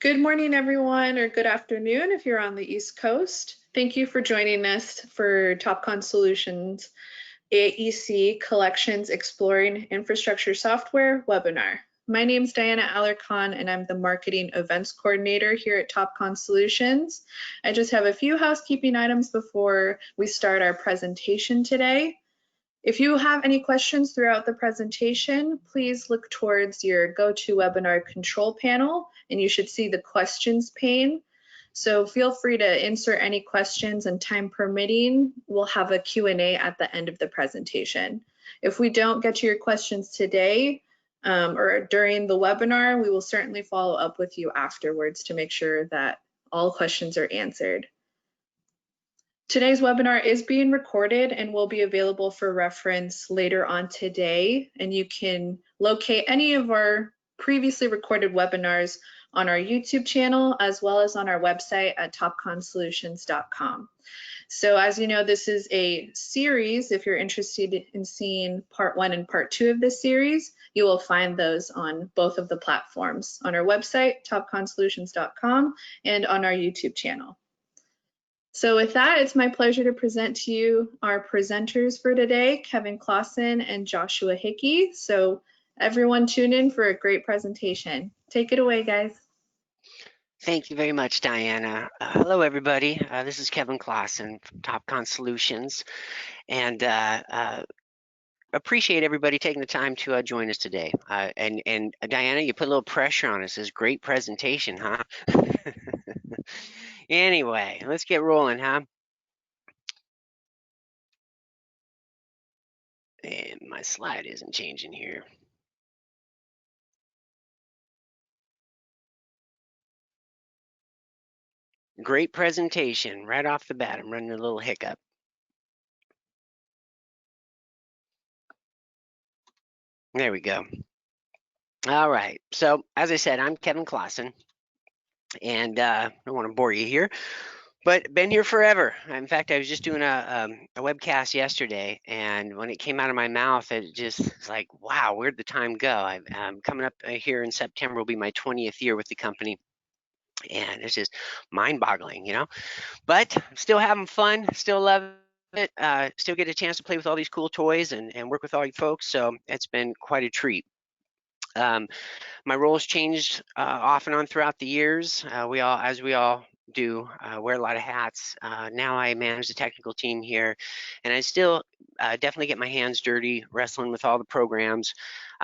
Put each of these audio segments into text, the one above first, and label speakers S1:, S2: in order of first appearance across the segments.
S1: Good morning, everyone, or good afternoon if you're on the East Coast. Thank you for joining us for Topcon Solutions AEC Collections Exploring Infrastructure Software webinar. My name is Diana Alarcon, and I'm the Marketing Events Coordinator here at Topcon Solutions. I just have a few housekeeping items before we start our presentation today. If you have any questions throughout the presentation, please look towards your GoToWebinar control panel, and you should see the questions pane. So feel free to insert any questions, and time permitting, we'll have a Q&A at the end of the presentation. If we don't get to your questions today or during the webinar, we will certainly follow up with you afterwards to make sure that all questions are answered. Today's webinar is being recorded and will be available for reference later on today, and you can locate any of our previously recorded webinars on our YouTube channel as well as on our website at topconsolutions.com. So as you know, this is a series. If you're interested in seeing part 1 and part 2 of this series, you will find those on both of the platforms, on our website, topconsolutions.com, and on our YouTube channel. So with that, it's my pleasure to present to you our presenters for today, Kevin Closson and Joshua Hickey. So everyone tune in for a great presentation. Take it away, guys.
S2: Thank you very much, Diana. Hello, everybody. This is Kevin Closson from Topcon Solutions, and appreciate everybody taking the time to join us today. And Diana, you put a little pressure on us. This great presentation, huh? Anyway, let's get rolling, huh? And my slide isn't changing here. Great presentation right off the bat. I'm running a little hiccup. There we go. All right. So as I said, I'm Kevin Closson, and I don't want to bore you here, but been here forever. In fact, I was just doing a webcast yesterday, and when it came out of my mouth, it just was like, wow, where'd the time go? I'm coming up here in September will be my 20th year with the company, and it's just mind-boggling, you know. But I'm still having fun, still love it, still get a chance to play with all these cool toys and work with all you folks. So it's been quite a treat. My roles changed off and on throughout the years. As we all do, wear a lot of hats. Now I manage the technical team here, and I still definitely get my hands dirty wrestling with all the programs.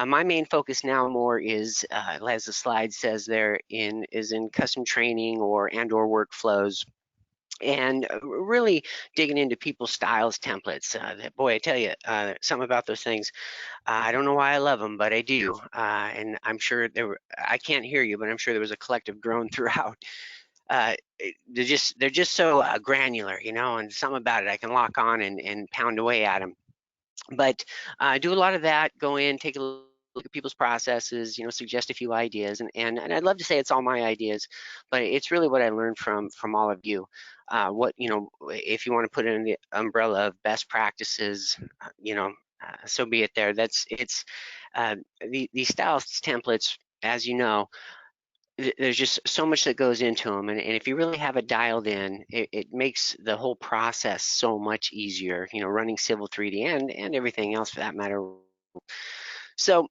S2: My main focus now more is, as the slide says there, is in custom training or workflows, and really digging into people's styles templates. Boy, I tell you, something about those things. I don't know why I love them, but I do. And I'm sure I can't hear you, but I'm sure there was a collective groan throughout. They're just so granular, you know, and something about it I can lock on and pound away at them. But I do a lot of that, go in, take a look at people's processes, you know, suggest a few ideas, and I'd love to say it's all my ideas, but it's really what I learned from all of you. What, you know, if you want to put it in the umbrella of best practices, you know, so be it there. These styles templates, as you know, there's just so much that goes into them, and if you really have it dialed in, it makes the whole process so much easier, you know, running Civil 3D and everything else for that matter. So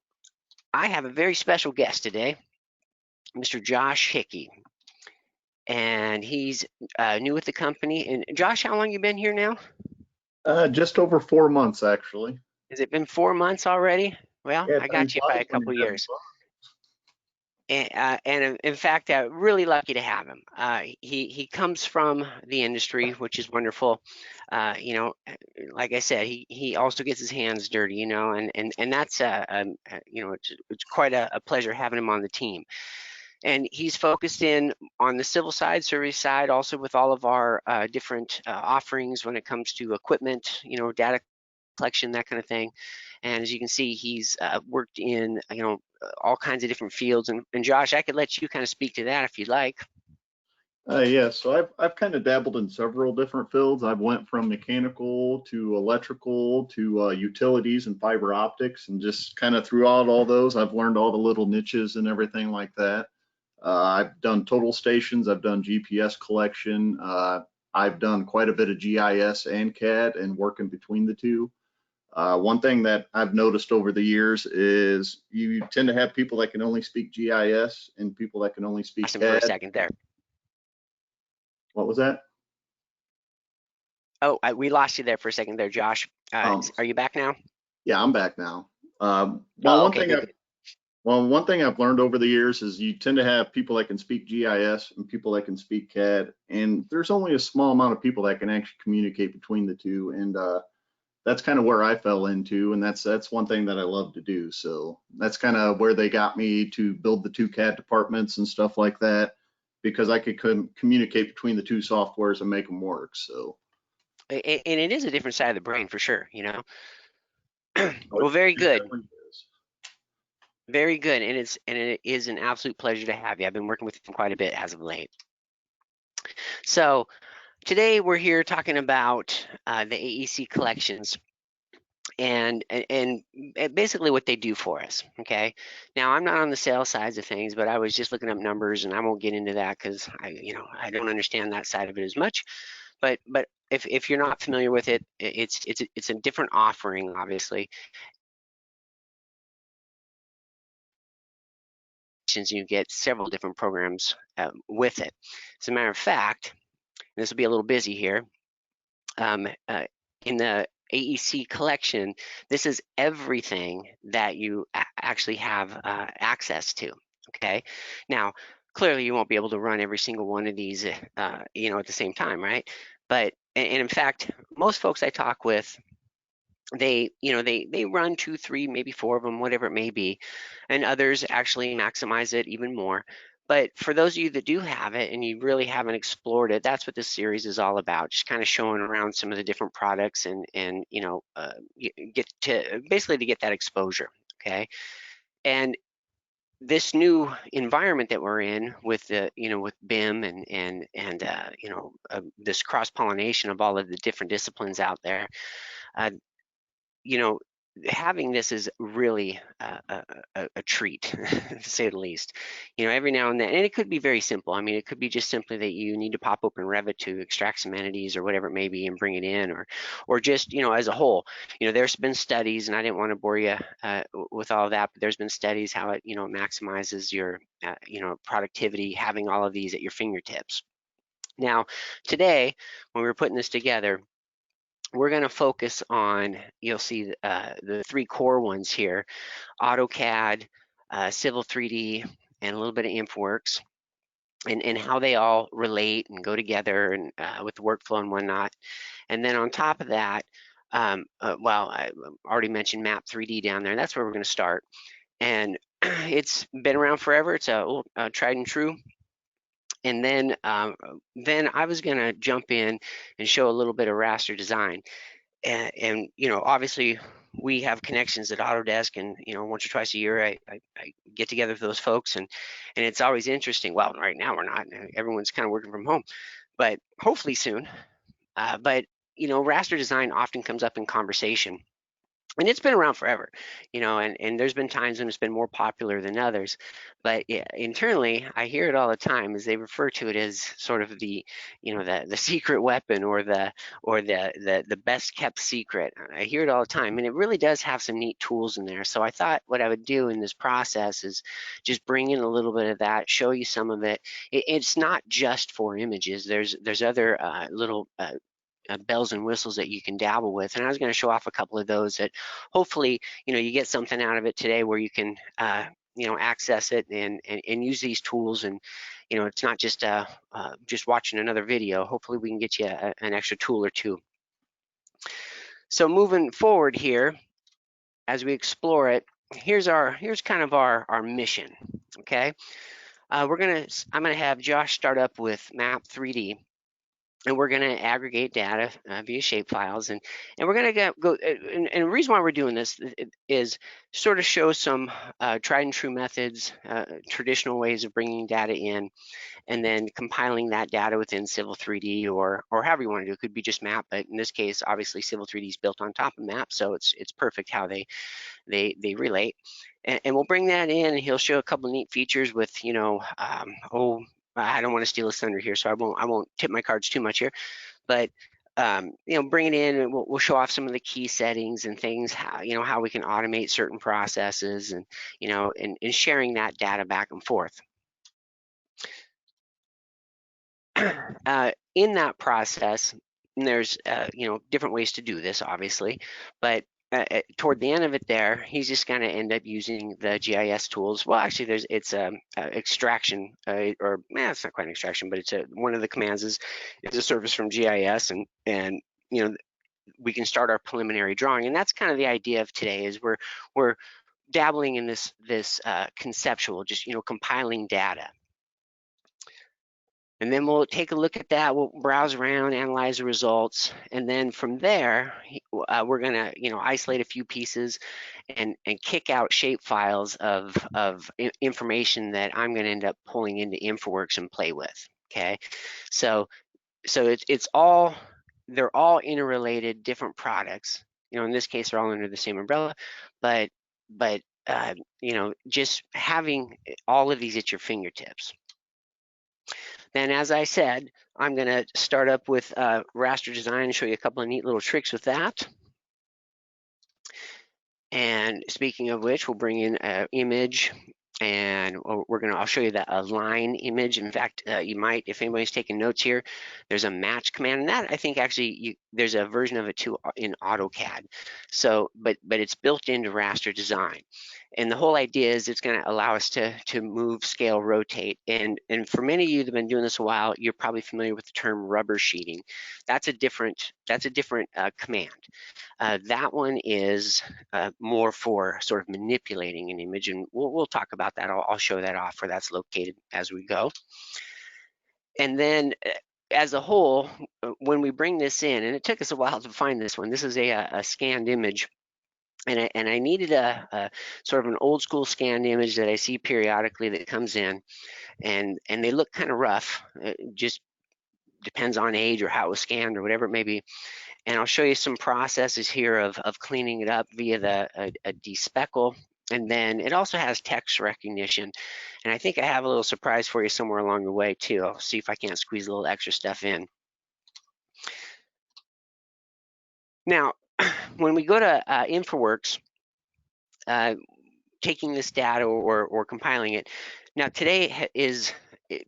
S2: I have a very special guest today, Mr. Josh Hickey, and he's new with the company. And Josh, how long you been here now?
S3: Just over 4 months, actually.
S2: Has it been 4 months already? Well, yeah, I got you by a couple years. And in fact, really lucky to have him. He comes from the industry, which is wonderful. You know, like I said, he also gets his hands dirty, you know, and that's you know, it's quite a pleasure having him on the team. And he's focused in on the civil side, service side, also with all of our different offerings when it comes to equipment, you know, data collection, that kind of thing. And as you can see, he's worked in, you know, all kinds of different fields. And Josh, I could let you kind of speak to that if you'd like.
S3: Yeah, so I've kind of dabbled in several different fields. I've went from mechanical to electrical to utilities and fiber optics, and just kind of throughout all those, I've learned all the little niches and everything like that. I've done total stations, I've done GPS collection, I've done quite a bit of GIS and CAD and working between the two. One thing that I've noticed over the years is you tend to have people that can only speak GIS and people that can only speak
S2: Lost him
S3: CAD.
S2: for a second there.
S3: What was that?
S2: Oh, we lost you there for a second there, Josh. Are you back now?
S3: Yeah, I'm back now.
S2: Oh, okay, good.
S3: One thing I've learned over the years is you tend to have people that can speak GIS and people that can speak CAD, and there's only a small amount of people that can actually communicate between the two, and that's kind of where I fell into, and that's one thing that I love to do. So that's kind of where they got me to build the two CAD departments and stuff like that, because I could communicate between the two softwares and make them work. So.
S2: And it is a different side of the brain for sure, you know. Well, very good. Very good, and it is an absolute pleasure to have you. I've been working with him quite a bit as of late. So today we're here talking about the AEC collections and basically what they do for us. Okay. Now I'm not on the sales sides of things, but I was just looking up numbers, and I won't get into that because I don't understand that side of it as much. But if you're not familiar with it, it's a different offering, obviously. You get several different programs with it. As a matter of fact, this will be a little busy here. In the AEC collection, this is everything that you actually have access to. Okay. Now, clearly, you won't be able to run every single one of these, at the same time, right? But and in fact, most folks I talk with, they run 2, 3, maybe 4 of them, whatever it may be, and others actually maximize it even more. But for those of you that do have it and you really haven't explored it, that's what this series is all about, just kind of showing around some of the different products and get to basically to get that exposure. Okay. And this new environment that we're in with the with BIM and this cross-pollination of all of the different disciplines out there, having this is really a treat, to say the least. Every now and then, and it could be very simple. I mean, it could be just simply that you need to pop open Revit to extract some entities or whatever it may be and bring it in, or just, as a whole. There's been studies, and I didn't want to bore you with all of that, but there's been studies how it, maximizes your, productivity, having all of these at your fingertips. Now, today, when we were putting this together, we're going to focus on, you'll see the 3 core ones here: AutoCAD, Civil 3D, and a little bit of InfraWorks, and how they all relate and go together, and with the workflow and whatnot. And then on top of that, I already mentioned Map 3D down there. That's where we're going to start. And it's been around forever. It's a tried and true. And then I was going to jump in and show a little bit of raster design. And obviously we have connections at Autodesk, and once or twice a year I get together with those folks, and it's always interesting. Well, right now we're not. Everyone's kind of working from home, but hopefully soon. But raster design often comes up in conversation. And it's been around forever, and there's been times when it's been more popular than others. But yeah, internally, I hear it all the time as they refer to it as sort of the secret weapon, or the best kept secret. I hear it all the time, and it really does have some neat tools in there. So I thought what I would do in this process is just bring in a little bit of that, show you some of it. It's not just for images. There's other little bells and whistles that you can dabble with, and I was going to show off a couple of those that hopefully you get something out of it today, where you can access it and use these tools, and it's not just watching another video. Hopefully we can get you an extra tool or two. So moving forward here, as we explore it, here's kind of our mission. Okay, I'm gonna have Josh start up with Map 3D. and we're going to aggregate data via shapefiles, and we're going to go. And the reason why we're doing this is sort of show some tried and true methods, traditional ways of bringing data in, and then compiling that data within Civil 3D or however you want to do it. It could be just map, but in this case, obviously Civil 3D is built on top of map, so it's perfect how they relate. And we'll bring that in, and he'll show a couple of neat features with, you know, I don't want to steal his thunder here, so I won't tip my cards too much here, but you know, bring it in, and we'll show off some of the key settings and things, how, you know, how we can automate certain processes, and, you know, and sharing that data back and forth. In that process, there's you know, different ways to do this, obviously, but toward the end of it there, he's just going to end up using the GIS tools. Well, actually, it's extraction, or it's not quite an extraction, but it's one of the commands is a service from GIS, and you know, we can start our preliminary drawing, and that's kind of the idea of today. Is we're dabbling in this conceptual, just, you know, compiling data. And then we'll take a look at that. We'll browse around, analyze the results, and then from there, we're gonna, you know, isolate a few pieces and kick out shape files of information that I'm gonna end up pulling into InfraWorks and play with. Okay, so it's all, they're all interrelated, different products. You know, in this case, they're all under the same umbrella, but you know, just having all of these at your fingertips. Then, as I said, I'm going to start up with Raster Design and show you a couple of neat little tricks with that. And speaking of which, we'll bring in an image, and I'll show you that a line image. In fact, you might, if anybody's taking notes here, there's a match command, and that I think actually there's a version of it too in AutoCAD. So, but it's built into Raster Design. And the whole idea is it's going to allow us to move, scale, rotate. And for many of you that have been doing this a while, you're probably familiar with the term rubber sheeting. That's a different command. That one is more for sort of manipulating an image, and we'll talk about that. I'll show that off where that's located as we go. And then as a whole, when we bring this in, and it took us a while to find this one, this is a scanned image. And I needed a sort of an old school scanned image that I see periodically that comes in, and they look kind of rough. It just depends on age or how it was scanned or whatever it may be. And I'll show you some processes here of cleaning it up via a despeckle. And then it also has text recognition. And I think I have a little surprise for you somewhere along the way too. I'll see if I can't squeeze a little extra stuff in. Now, when we go to InfraWorks, taking this data or compiling it. Now today is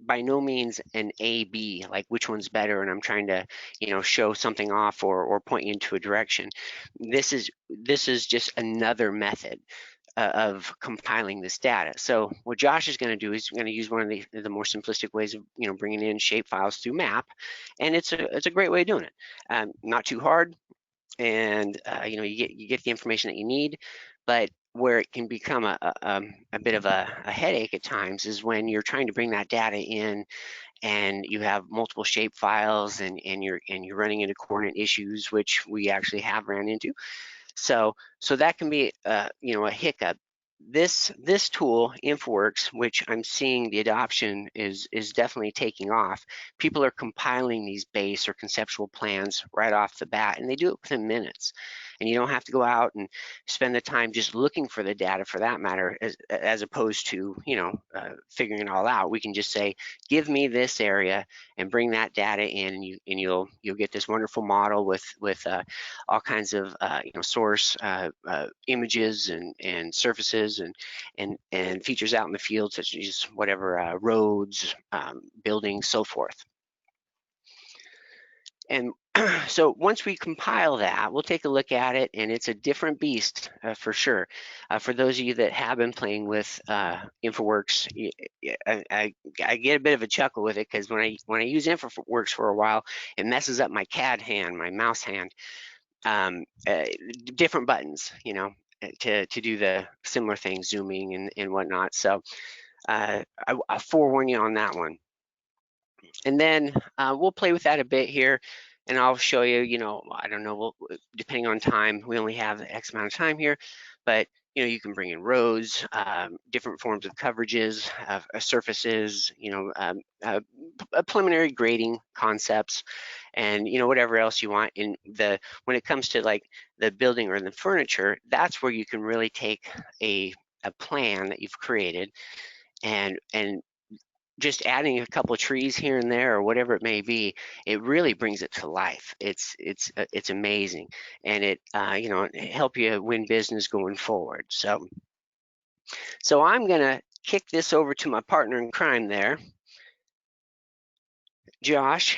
S2: by no means an A/B, like which one's better, and I'm trying to, you know, show something off or point you into a direction. This is just another method of compiling this data. So what Josh is going to do is going to use one of the more simplistic ways of, you know, bringing in shape files through map, and it's a great way of doing it. Not too hard, and you know, you get the information that you need, but where it can become a bit of a headache at times is when you're trying to bring that data in and you have multiple shape files and you're running into coordinate issues, which we actually have ran into. So that can be you know, a hiccup. This tool, InfraWorks, which I'm seeing the adoption is definitely taking off. People are compiling these base or conceptual plans right off the bat, and they do it within minutes. And you don't have to go out and spend the time just looking for the data, for that matter, as opposed to, you know, figuring it all out. We can just say, give me this area and bring that data in, and you'll get this wonderful model with all kinds of you know, source images and surfaces and features out in the field, such as whatever roads, buildings, so forth. And so once we compile that, we'll take a look at it, and it's a different beast for sure. For those of you that have been playing with InfraWorks, I get a bit of a chuckle with it, because when I use InfraWorks for a while, it messes up my CAD hand, my mouse hand. Different buttons, you know, to do the similar things, zooming and whatnot. So I'll forewarn you on that one. And then we'll play with that a bit here, and I'll show you, you know, I don't know, depending on time, we only have X amount of time here, but you know, you can bring in roads, different forms of coverages, surfaces, you know, preliminary grading concepts, and you know, whatever else you want. In the when it comes to like the building or the furniture, that's where you can really take a plan that you've created and just adding a couple of trees here and there or whatever it may be, it really brings it to life. It's amazing, and it you know, help you win business going forward. So I'm gonna kick this over to my partner in crime there, Josh,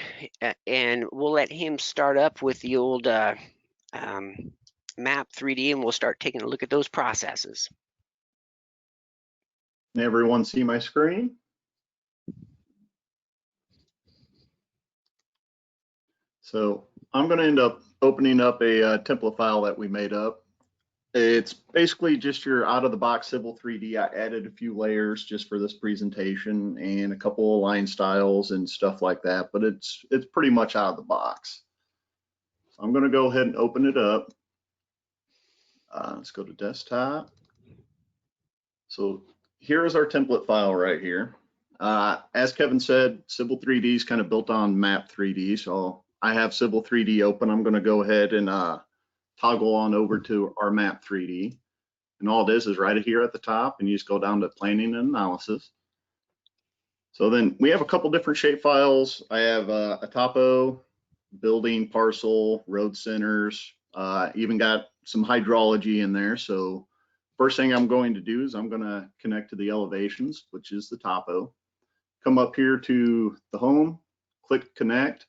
S2: and we'll let him start up with the old map 3D, and we'll start taking a look at those processes.
S3: Can everyone see my screen? So I'm going to end up opening up a template file that we made up. It's basically just your out-of-the-box Civil 3D. I added a few layers just for this presentation and a couple of line styles and stuff like that, but it's pretty much out of the box. So I'm going to go ahead and open it up. Let's go to desktop. So here is our template file right here. As Kevin said, Civil 3D is kind of built on Map 3D, so I have Civil 3D open. I'm going to go ahead and toggle on over to our Map 3D. And all it is right here at the top, and you just go down to Planning and Analysis. So then we have a couple different shape files. I have a topo, building, parcel, road centers, even got some hydrology in there. So first thing I'm going to do is I'm going to connect to the elevations, which is the topo. Come up here to the home, click connect,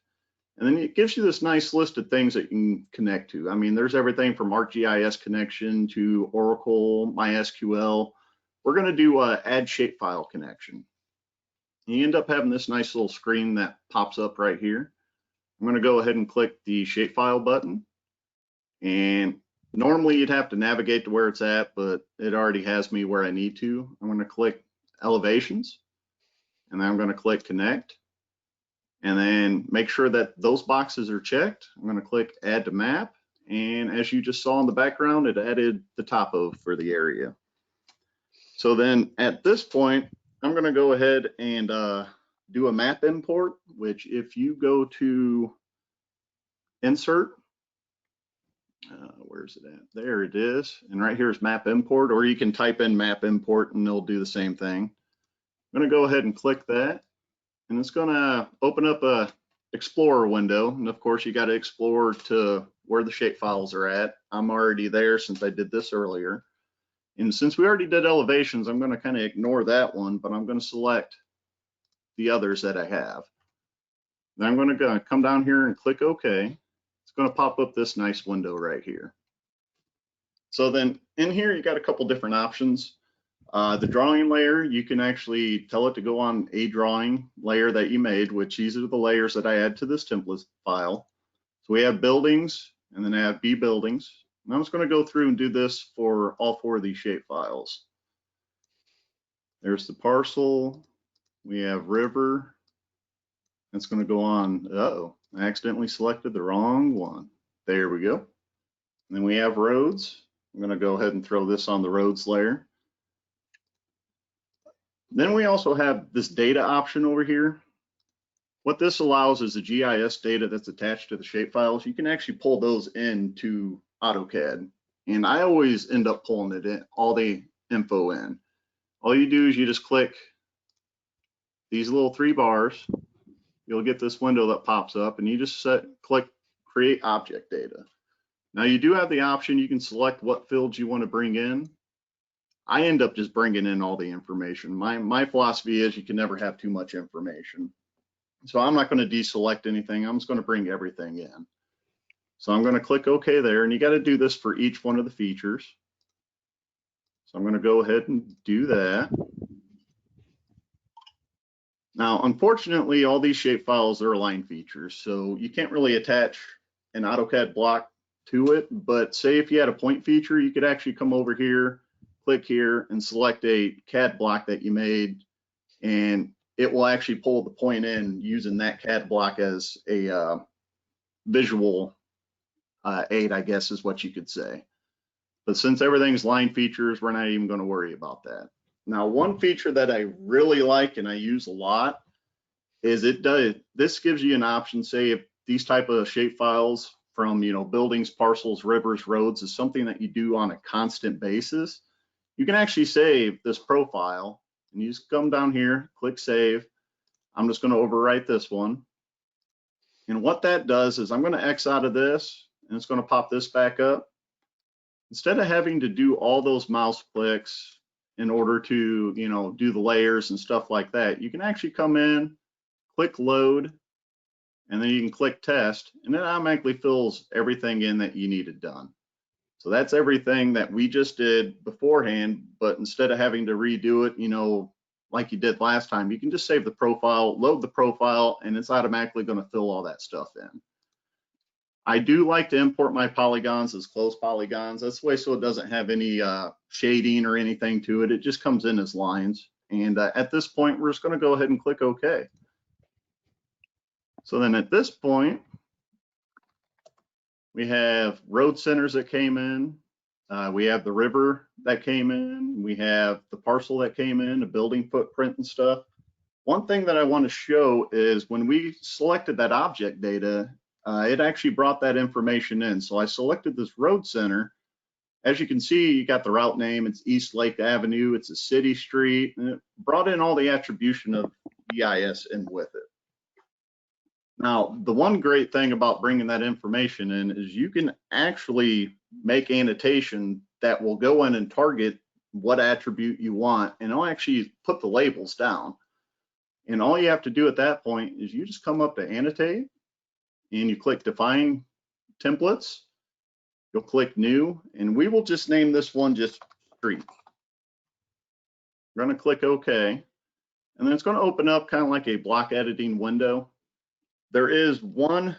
S3: and then it gives you this nice list of things that you can connect to. I mean, there's everything from ArcGIS connection to Oracle, MySQL. We're going to do a add shapefile connection. You end up having this nice little screen that pops up right here. I'm going to go ahead and click the shapefile button. And normally you'd have to navigate to where it's at, but it already has me where I need to. I'm going to click elevations, and then I'm going to click connect. And then make sure that those boxes are checked. I'm going to click add to map. And as you just saw in the background, it added the topo for the area. So then at this point, I'm going to go ahead and do a map import, which if you go to insert, where's it at? There it is. And right here is map import, or you can type in map import and it'll do the same thing. I'm going to go ahead and click that. And it's going to open up a Explorer window. And of course, you got to explore to where the shape files are at. I'm already there since I did this earlier. And since we already did elevations, I'm going to kind of ignore that one, but I'm going to select the others that I have. Then I'm going to come down here and click OK. It's going to pop up this nice window right here. So then in here, you got a couple different options. The drawing layer, you can actually tell it to go on a drawing layer that you made, which these are the layers that I add to this template file. So we have buildings, and then I have B buildings. And I'm just going to go through and do this for all four of these shape files. There's the parcel. We have river. It's going to go on. Uh-oh, I accidentally selected the wrong one. There we go. And then we have roads. I'm going to go ahead and throw this on the roads layer. Then we also have this data option over here. What this allows is the GIS data that's attached to the shapefiles. You can actually pull those into AutoCAD. And I always end up pulling it in, all the info in. All you do is you just click these little three bars. You'll get this window that pops up, and you just click create object data. Now you do have the option, you can select what fields you want to bring in. I end up just bringing in all the information. My philosophy is you can never have too much information. So I'm not going to deselect anything. I'm just going to bring everything in. So I'm going to click OK there, and you got to do this for each one of the features. So I'm going to go ahead and do that. Now, unfortunately, all these shape files are line features, so you can't really attach an AutoCAD block to it. But say if you had a point feature, you could actually come over here, click here, and select a CAD block that you made, and it will actually pull the point in using that CAD block as a visual aid, I guess is what you could say. But since everything's line features, we're not even going to worry about that. Now, one feature that I really like and I use a lot is this gives you an option, say if these type of shape files from, buildings, parcels, rivers, roads is something that you do on a constant basis, you can actually save this profile and you just come down here, click save. I'm just going to overwrite this one. And what that does is I'm going to X out of this and it's going to pop this back up. Instead of having to do all those mouse clicks in order to, do the layers and stuff like that, you can actually come in, click load, and then you can click test, and it automatically fills everything in that you needed done. So that's everything that we just did beforehand, but instead of having to redo it, like you did last time, you can just save the profile, load the profile, and it's automatically going to fill all that stuff in. I do like to import my polygons as closed polygons. That's the way so it doesn't have any shading or anything to it. It just comes in as lines. And at this point, we're just going to go ahead and click OK. So then at this point, we have road centers that came in. We have the river that came in. We have the parcel that came in, the building footprint and stuff. One thing that I want to show is when we selected that object data, it actually brought that information in. So I selected this road center. As you can see, you got the route name. It's East Lake Avenue. It's a city street. And it brought in all the attribution of GIS in with it. Now, the one great thing about bringing that information in is you can actually make annotation that will go in and target what attribute you want, and it'll actually put the labels down. And all you have to do at that point is you just come up to annotate, and you click define templates. You'll click new, and we will just name this one just street. We're going to click OK, and then it's going to open up kind of like a block editing window. There is one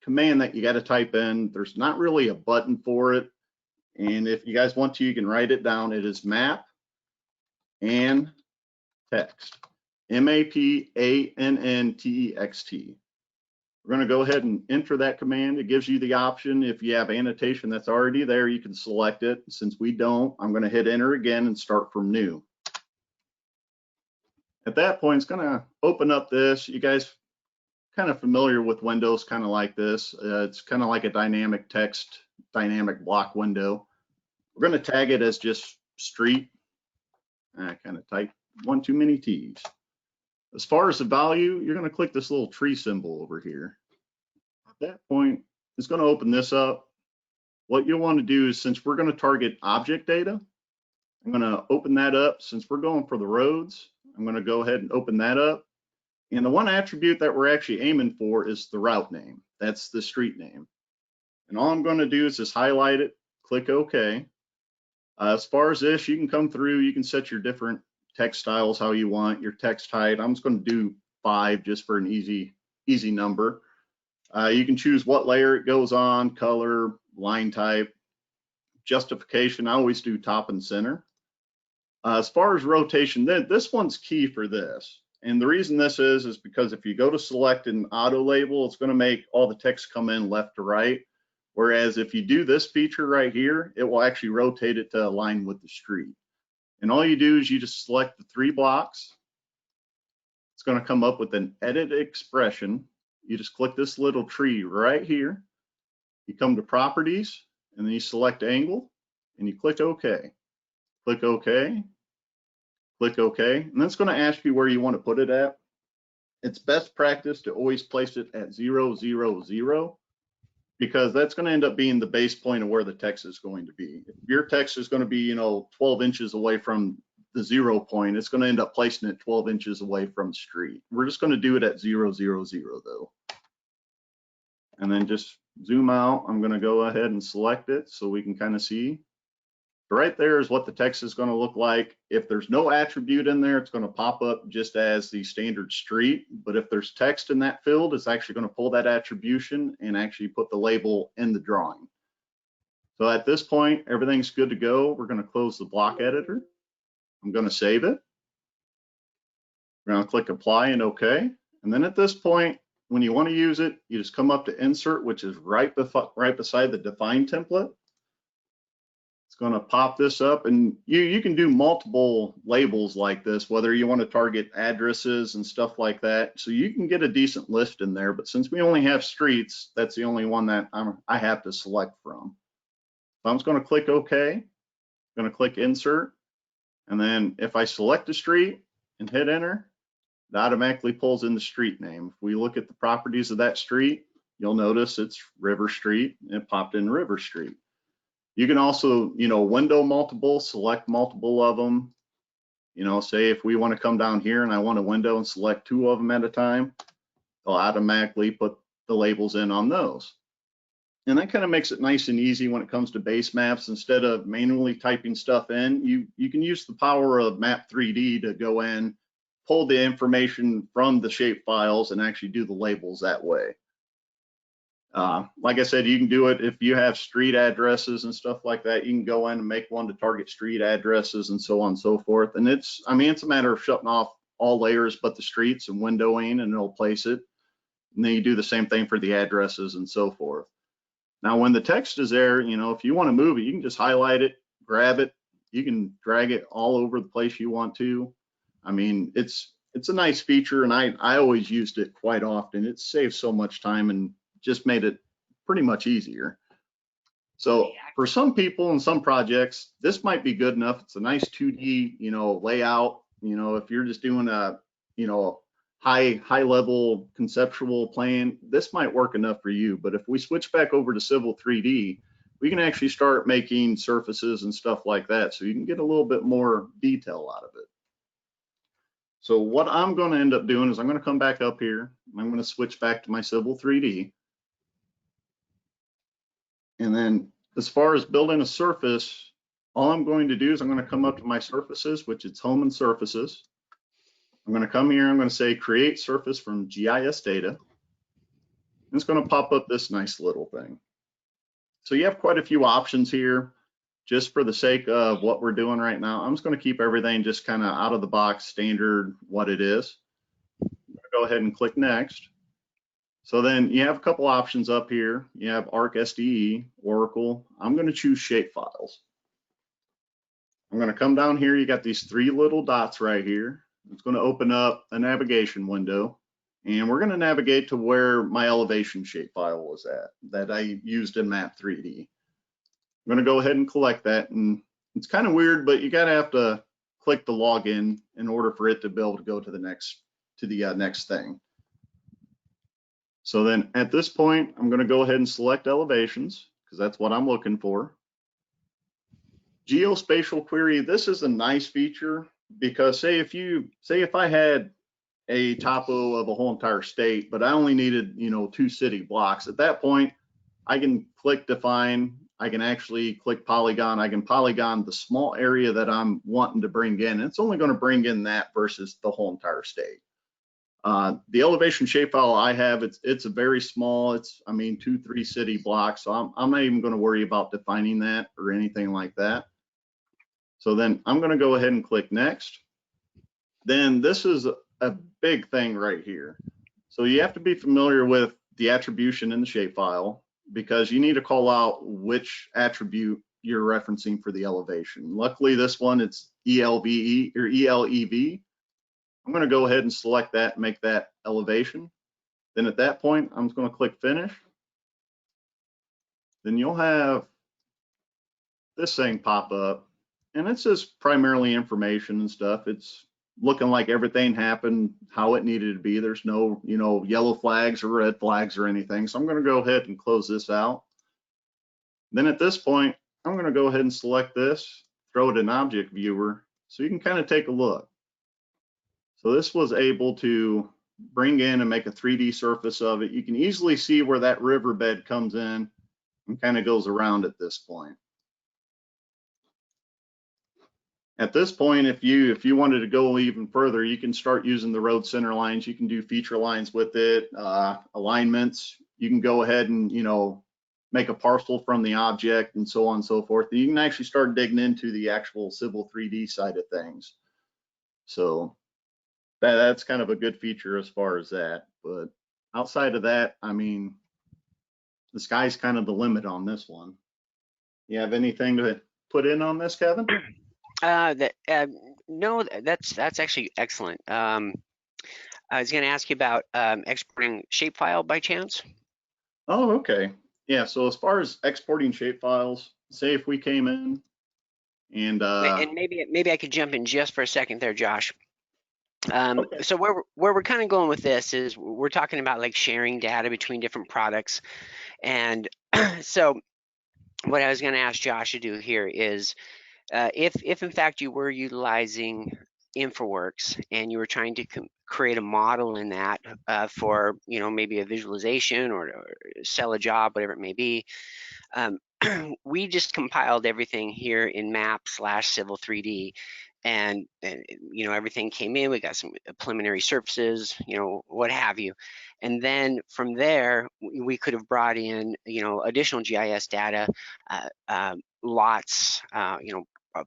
S3: command that you got to type in. There's not really a button for it, and if you guys want to, you can write it down. It is map and text, MAPANNTEXT. We're going to go ahead and enter that command. It gives you the option. If you have annotation that's already there, you can select it. Since we don't, I'm going to hit enter again and start from new. At that point, it's going to open up this. You guys kind of familiar with windows kind of like this. It's kind of like a dynamic text, dynamic block window. We're going to tag it as just street. I kind of typed one too many T's. As far as the value, you're going to click this little tree symbol over here. At that point, it's going to open this up. What you'll want to do is, since we're going to target object data, I'm going to open that up. Since we're going for the roads, I'm going to go ahead and open that up. And the one attribute that we're actually aiming for is the route name. That's the street name. And all I'm going to do is just highlight it, click OK. As far as this, you can come through, you can set your different text styles how you want, your text height. I'm just going to do 5 just for an easy number. You can choose what layer it goes on, color, line type, justification. I always do top and center. As far as rotation, this one's key for this. And the reason this is because if you go to select an auto label, it's going to make all the text come in left to right. Whereas if you do this feature right here, it will actually rotate it to align with the street. And all you do is you just select the 3 blocks. It's going to come up with an edit expression. You just click this little tree right here. You come to properties and then you select angle and you click OK. Click OK. Click OK, and then it's going to ask you where you want to put it at. It's best practice to always place it at 0, 0, 0, because that's going to end up being the base point of where the text is going to be. If your text is going to be, 12 inches away from the 0 point, it's going to end up placing it 12 inches away from the street. We're just going to do it at 0, 0, 0 though. And then just zoom out. I'm going to go ahead and select it so we can kind of see. Right there is what the text is going to look like. If there's no attribute in there, it's going to pop up just as the standard street. But if there's text in that field, it's actually going to pull that attribution and actually put the label in the drawing. So at this point, everything's good to go. We're going to close the block editor. I'm going to save it. We're going to click apply and OK. And then at this point, when you want to use it, you just come up to insert, which is right beside the define template. It's going to pop this up, and you can do multiple labels like this, whether you want to target addresses and stuff like that. So you can get a decent list in there, but since we only have streets, that's the only one that I have to select from. So I'm just going to click OK. I'm going to click insert, and then if I select a street and hit enter, it automatically pulls in the street name. If we look at the properties of that street, you'll notice it's River Street, and it popped in River Street. You can also, window multiple, select multiple of them. Say if we want to come down here and I want a window and select 2 of them at a time, it'll automatically put the labels in on those. And that kind of makes it nice and easy when it comes to base maps. Instead of manually typing stuff in, you can use the power of Map 3D to go in, pull the information from the shape files and actually do the labels that way. Like I said, you can do it if you have street addresses and stuff like that. You can go in and make one to target street addresses and so on and so forth. And it's a matter of shutting off all layers but the streets and windowing, and it'll place it. And then you do the same thing for the addresses and so forth. Now, when the text is there, if you want to move it, you can just highlight it, grab it. You can drag it all over the place you want to. It's a nice feature, and I always used it quite often. It saves so much time and just made it pretty much easier. So for some people and some projects, this might be good enough. It's a nice 2D, layout. If you're just doing a, high level conceptual plan, this might work enough for you. But if we switch back over to Civil 3D, we can actually start making surfaces and stuff like that. So you can get a little bit more detail out of it. So what I'm going to end up doing is I'm going to come back up here. I'm going to switch back to my Civil 3D. And then as far as building a surface, all I'm going to do is I'm going to come up to my surfaces, which is home and surfaces. I'm going to come here, I'm going to say create surface from GIS data. And it's going to pop up this nice little thing. So you have quite a few options here. Just for the sake of what we're doing right now, I'm just going to keep everything just kind of out of the box, standard what it is. I'm going to go ahead and click next. So then you have a couple options up here. You have ArcSDE, Oracle. I'm going to choose shapefiles. I'm going to come down here. You got these 3 little dots right here. It's going to open up a navigation window, and we're going to navigate to where my elevation shapefile was at that I used in Map 3D. I'm going to go ahead and collect that, and it's kind of weird, but you got to have to click the login in order for it to be able to go to the next thing. So then at this point, I'm going to go ahead and select elevations because that's what I'm looking for. Geospatial query, this is a nice feature because say if I had a topo of a whole entire state, but I only needed, 2 city blocks, at that point, I can click define. I can actually click polygon. I can polygon the small area that I'm wanting to bring in. It's only going to bring in that versus the whole entire state. The elevation shapefile I have, it's a very small, it's 2-3 city blocks. So I'm not even going to worry about defining that or anything like that. So then I'm going to go ahead and click next. Then this is a big thing right here. So you have to be familiar with the attribution in the shapefile because you need to call out which attribute you're referencing for the elevation. Luckily, this one, it's ELVE or ELEV. I'm going to go ahead and select that and make that elevation. Then at that point, I'm just going to click finish. Then you'll have this thing pop up, and it's just primarily information and stuff. It's looking like everything happened how it needed to be. There's no, yellow flags or red flags or anything. So I'm going to go ahead and close this out. Then at this point, I'm going to go ahead and select this, throw it in object viewer so you can kind of take a look. So this was able to bring in and make a 3D surface of it. You can easily see where that riverbed comes in and kind of goes around at this point. At this point, if you wanted to go even further, you can start using the road center lines. You can do feature lines with it, alignments. You can go ahead and, make a parcel from the object and so on and so forth. And you can actually start digging into the actual Civil 3D side of things. So that's kind of a good feature as far as that. But outside of that, I mean, the sky's kind of the limit on this one. You have anything to put in on this, Kevin?
S2: No, that's actually excellent. I was going to ask you about exporting shapefile by chance.
S3: Oh, okay. Yeah, so as far as exporting shapefiles, say if we came in and
S2: maybe I could jump in just for a second there, Josh.
S3: okay.
S2: So where we're kind of going with this is we're talking about like sharing data between different products, and so what I was going to ask Josh to do here is if in fact you were utilizing InfraWorks and you were trying to create a model in that for maybe a visualization or sell a job, whatever it may be, we just compiled everything here in map/civil 3D, and everything came in. We got some preliminary surfaces, what have you, and then from there we could have brought in additional GIS data, lots,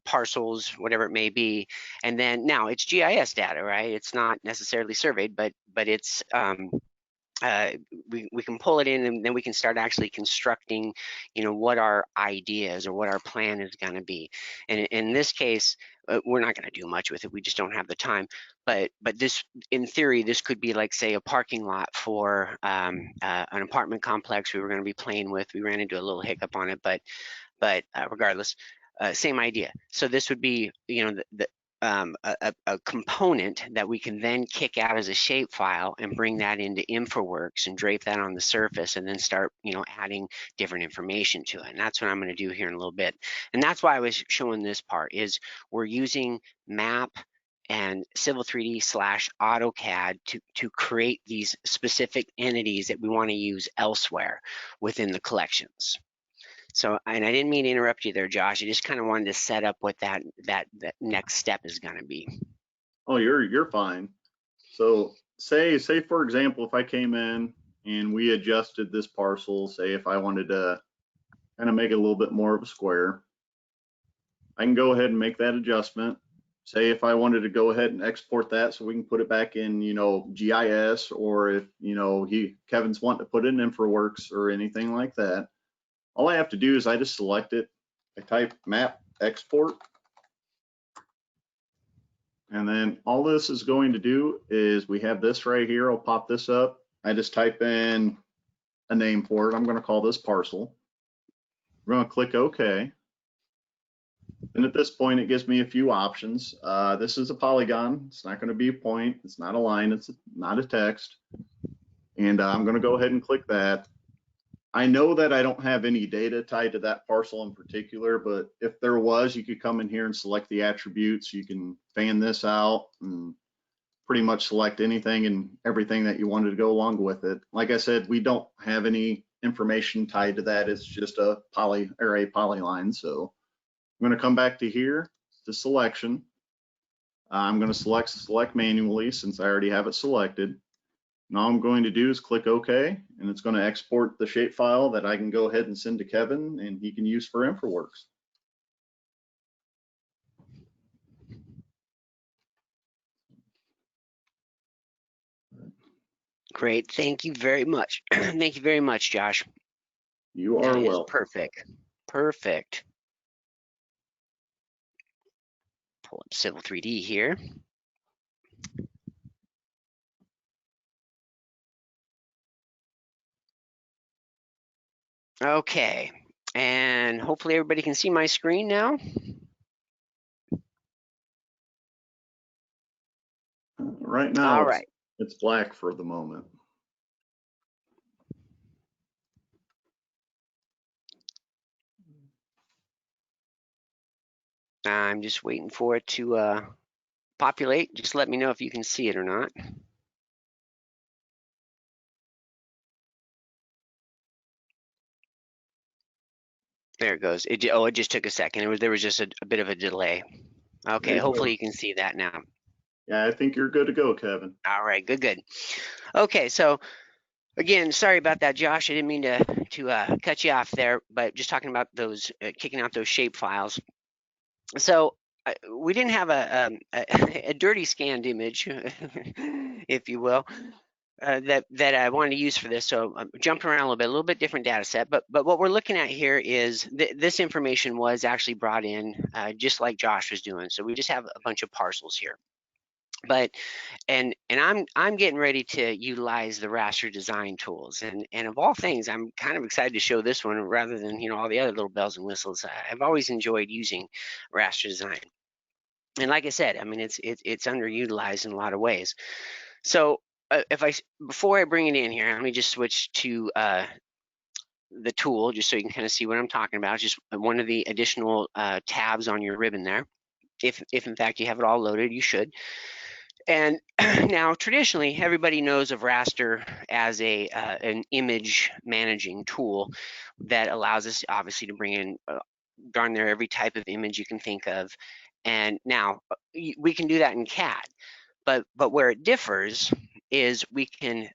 S2: parcels, whatever it may be, and then now it's GIS data, right? It's not necessarily surveyed, but it's we can pull it in, and then we can start actually constructing, what our ideas or what our plan is going to be. And in this case, we're not going to do much with it. We just don't have the time. But this, in theory, this could be like, say, a parking lot for an apartment complex we were going to be playing with. We ran into a little hiccup on it, but regardless, same idea. So this would be, a component that we can then kick out as a shapefile and bring that into InfraWorks and drape that on the surface, and then start, adding different information to it. And that's what I'm going to do here in a little bit. And that's why I was showing this part, is we're using map and Civil 3D / AutoCAD to create these specific entities that we want to use elsewhere within the collections. So, and I didn't mean to interrupt you there, Josh. I just kind of wanted to set up what that next step is going to be.
S3: Oh, you're fine. So say for example, if I came in and we adjusted this parcel, say if I wanted to kind of make it a little bit more of a square, I can go ahead and make that adjustment. Say if I wanted to go ahead and export that so we can put it back in, GIS, or if, Kevin's wanting to put it in InfraWorks or anything like that. All I have to do is I just select it. I type map export. And then all this is going to do is we have this right here. I'll pop this up. I just type in a name for it. I'm going to call this parcel. We're going to click OK. And at this point, it gives me a few options. This is a polygon. It's not going to be a point. It's not a line. It's not a text. And I'm going to go ahead and click that. I know that I don't have any data tied to that parcel in particular, but if there was, you could come in here and select the attributes. You can fan this out and pretty much select anything and everything that you wanted to go along with it. Like I said, we don't have any information tied to that. It's just a polyline. So I'm going to come back to here to selection. I'm going to select manually since I already have it selected. Now I'm going to do is click OK, and it's going to export the shapefile that I can go ahead and send to Kevin, and he can use for InfraWorks.
S2: Great, thank you very much. Thank you very much, Josh.
S3: You are welcome.
S2: Perfect. Perfect. Pull up Civil 3D here. Okay, and hopefully everybody can see my screen now.
S3: Right now,
S2: all right.
S3: It's black for the moment.
S2: I'm just waiting for it to populate. Just let me know if you can see it or not. There it goes. It just took a second. There was just a bit of a delay. Okay, hopefully you can see that now.
S3: Yeah, I think you're good to go, Kevin.
S2: All right, good. Okay, so again, sorry about that, Josh. I didn't mean to cut you off there, but just talking about those kicking out those shape files. So we didn't have a dirty scanned image, if you will, that I wanted to use for this. So I'm jumping around a little bit different data set. But what we're looking at here is this information was actually brought in just like Josh was doing. So we just have a bunch of parcels here. But and I'm getting ready to utilize the raster design tools, and of all things, I'm kind of excited to show this one rather than all the other little bells and whistles. I've always enjoyed using raster design, and like I said, I mean it's underutilized in a lot of ways. So before I bring it in here, let me just switch to the tool just so you can kind of see what I'm talking about. Just one of the additional tabs on your ribbon there. If in fact you have it all loaded, you should. And now, traditionally, everybody knows of raster as an image managing tool that allows us, obviously, to bring in darn near every type of image you can think of. And now we can do that in CAD, but where it differs is we can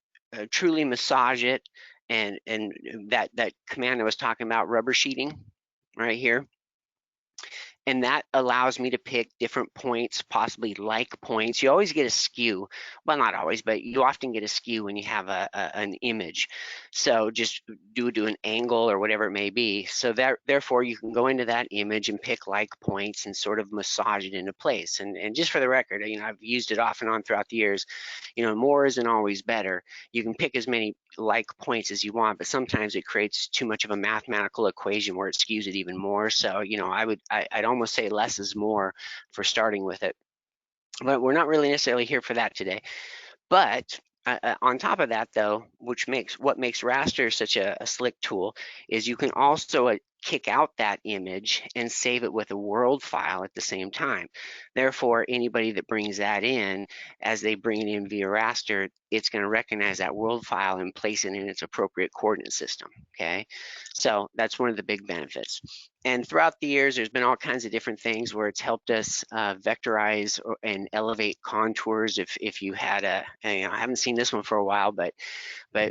S2: truly massage it, and that command I was talking about, rubber sheeting, right here. And that allows me to pick different points, possibly like points. You always get a skew. Well, not always, but you often get a skew when you have an image. So just do an angle or whatever it may be. So therefore, you can go into that image and pick like points and sort of massage it into place. And just for the record, I've used it off and on throughout the years. More isn't always better. You can pick as many like points as you want, but sometimes it creates too much of a mathematical equation where it skews it even more. So I'd almost say less is more for starting with it, but we're not really necessarily here for that today. But on top of that, though, what makes raster such a slick tool is you can also kick out that image and save it with a world file at the same time. Therefore, anybody that brings that in, as they bring it in via raster, it's going to recognize that world file and place it in its appropriate coordinate system. Okay, so that's one of the big benefits. And throughout the years, there's been all kinds of different things where it's helped us vectorize and elevate contours. If you had I haven't seen this one for a while, but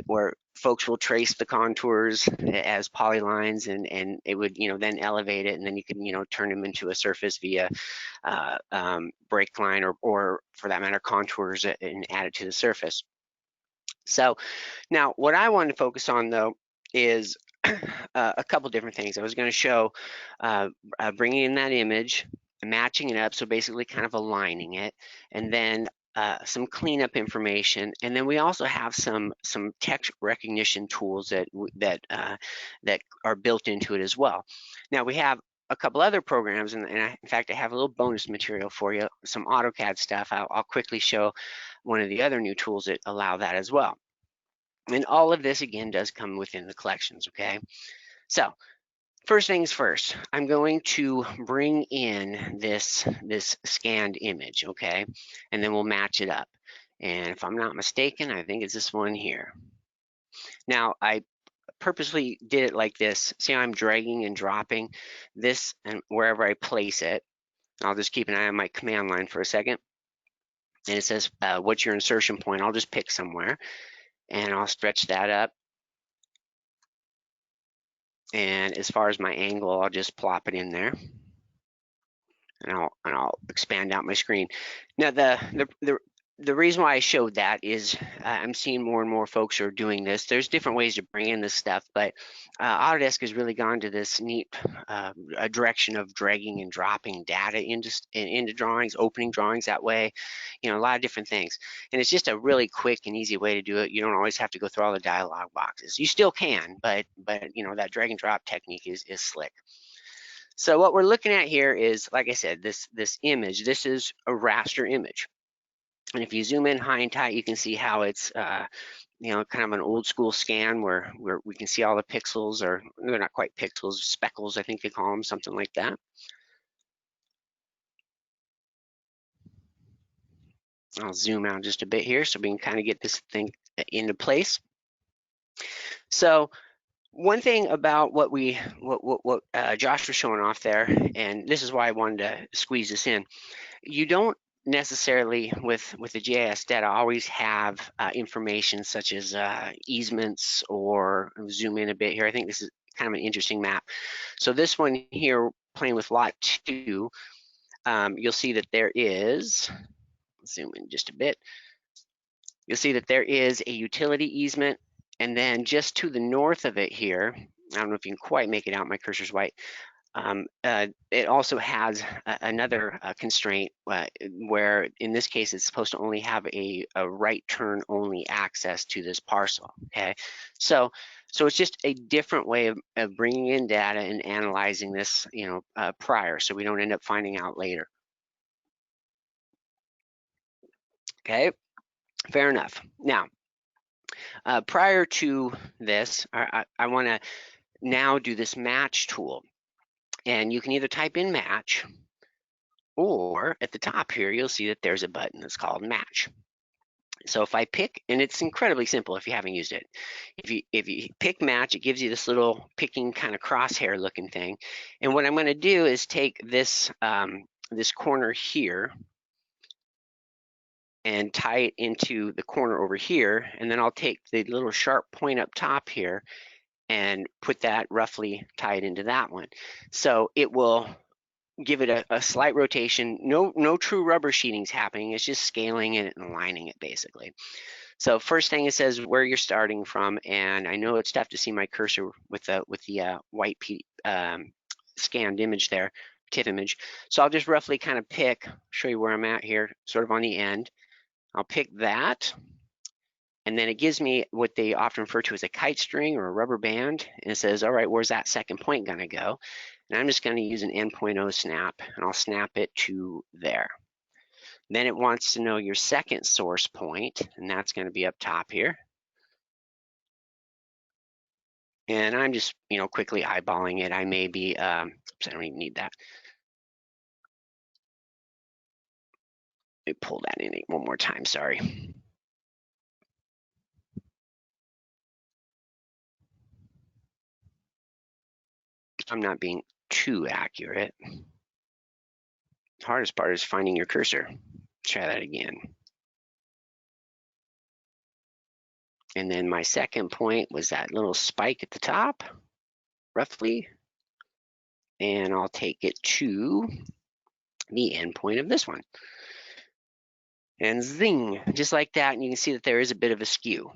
S2: where folks will trace the contours as polylines, and it would then elevate it, and then you can turn them into a surface via break line or for that matter contours and add it to the surface. So now what I wanted to focus on though is a couple different things. I was going to show bringing in that image, matching it up, so basically kind of aligning it, and then some cleanup information, and then we also have some text recognition tools that are built into it as well. Now we have a couple other programs, and in fact I have a little bonus material for you, some AutoCAD stuff. I'll quickly show one of the other new tools that allow that as well. And all of this again does come within the collections, okay? So first things first, I'm going to bring in this scanned image, okay? And then we'll match it up. And if I'm not mistaken, I think it's this one here. Now, I purposely did it like this. See how I'm dragging and dropping this, and wherever I place it, I'll just keep an eye on my command line for a second. And it says, what's your insertion point? I'll just pick somewhere, and I'll stretch that up. And as far as my angle, I'll just plop it in there, and I'll expand out my screen. Now the reason why I showed that is I'm seeing more and more folks are doing this. There's different ways to bring in this stuff, but Autodesk has really gone to this neat a direction of dragging and dropping data into drawings, opening drawings that way, a lot of different things. And it's just a really quick and easy way to do it. You don't always have to go through all the dialog boxes. You still can, but that drag and drop technique is slick. So what we're looking at here is, like I said, this image. This is a raster image. And if you zoom in high and tight, you can see how it's, kind of an old school scan where we can see all the pixels, or they're not quite pixels, speckles, I think they call them, something like that. I'll zoom out just a bit here so we can kind of get this thing into place. So one thing about what Josh was showing off there, and this is why I wanted to squeeze this in, you don't necessarily with the GIS data always have information such as easements, or zoom in a bit here. I think this is kind of an interesting map. So this one here, playing with lot 2, you'll see that there is, zoom in just a bit, you'll see that there is a utility easement, and then just to the north of it here, I don't know if you can quite make it out, my cursor's white, it also has another constraint where in this case it's supposed to only have a right turn only access to this parcel. Okay, so it's just a different way of bringing in data and analyzing this, prior, so we don't end up finding out later. Okay, fair enough. Now, prior to this, I want to now do this match tool. And you can either type in match, or at the top here, you'll see that there's a button that's called match. So if I pick, and it's incredibly simple if you haven't used it. If you pick match, it gives you this little picking kind of crosshair looking thing. And what I'm going to do is take this, this corner here and tie it into the corner over here. And then I'll take the little sharp point up top here and put that roughly, tie it into that one. So it will give it a slight rotation. No true rubber sheeting's happening. It's just scaling it and aligning it basically. So first thing it says where you're starting from, and I know it's tough to see my cursor with the white scanned image there, TIFF image. So I'll just roughly kind of pick, show you where I'm at here, sort of on the end. I'll pick that, and then it gives me what they often refer to as a kite string or a rubber band, and it says, all right, where's that second point gonna go? And I'm just going to use an N.0 snap, and I'll snap it to there. Then it wants to know your second source point, and that's going to be up top here. And I'm just, quickly eyeballing it. I may be, oops, I don't even need that. Let me pull that in one more time, sorry. I'm not being too accurate. The hardest part is finding your cursor. Try that again. And then my second point was that little spike at the top, roughly. And I'll take it to the end point of this one. And zing, just like that. And you can see that there is a bit of a skew.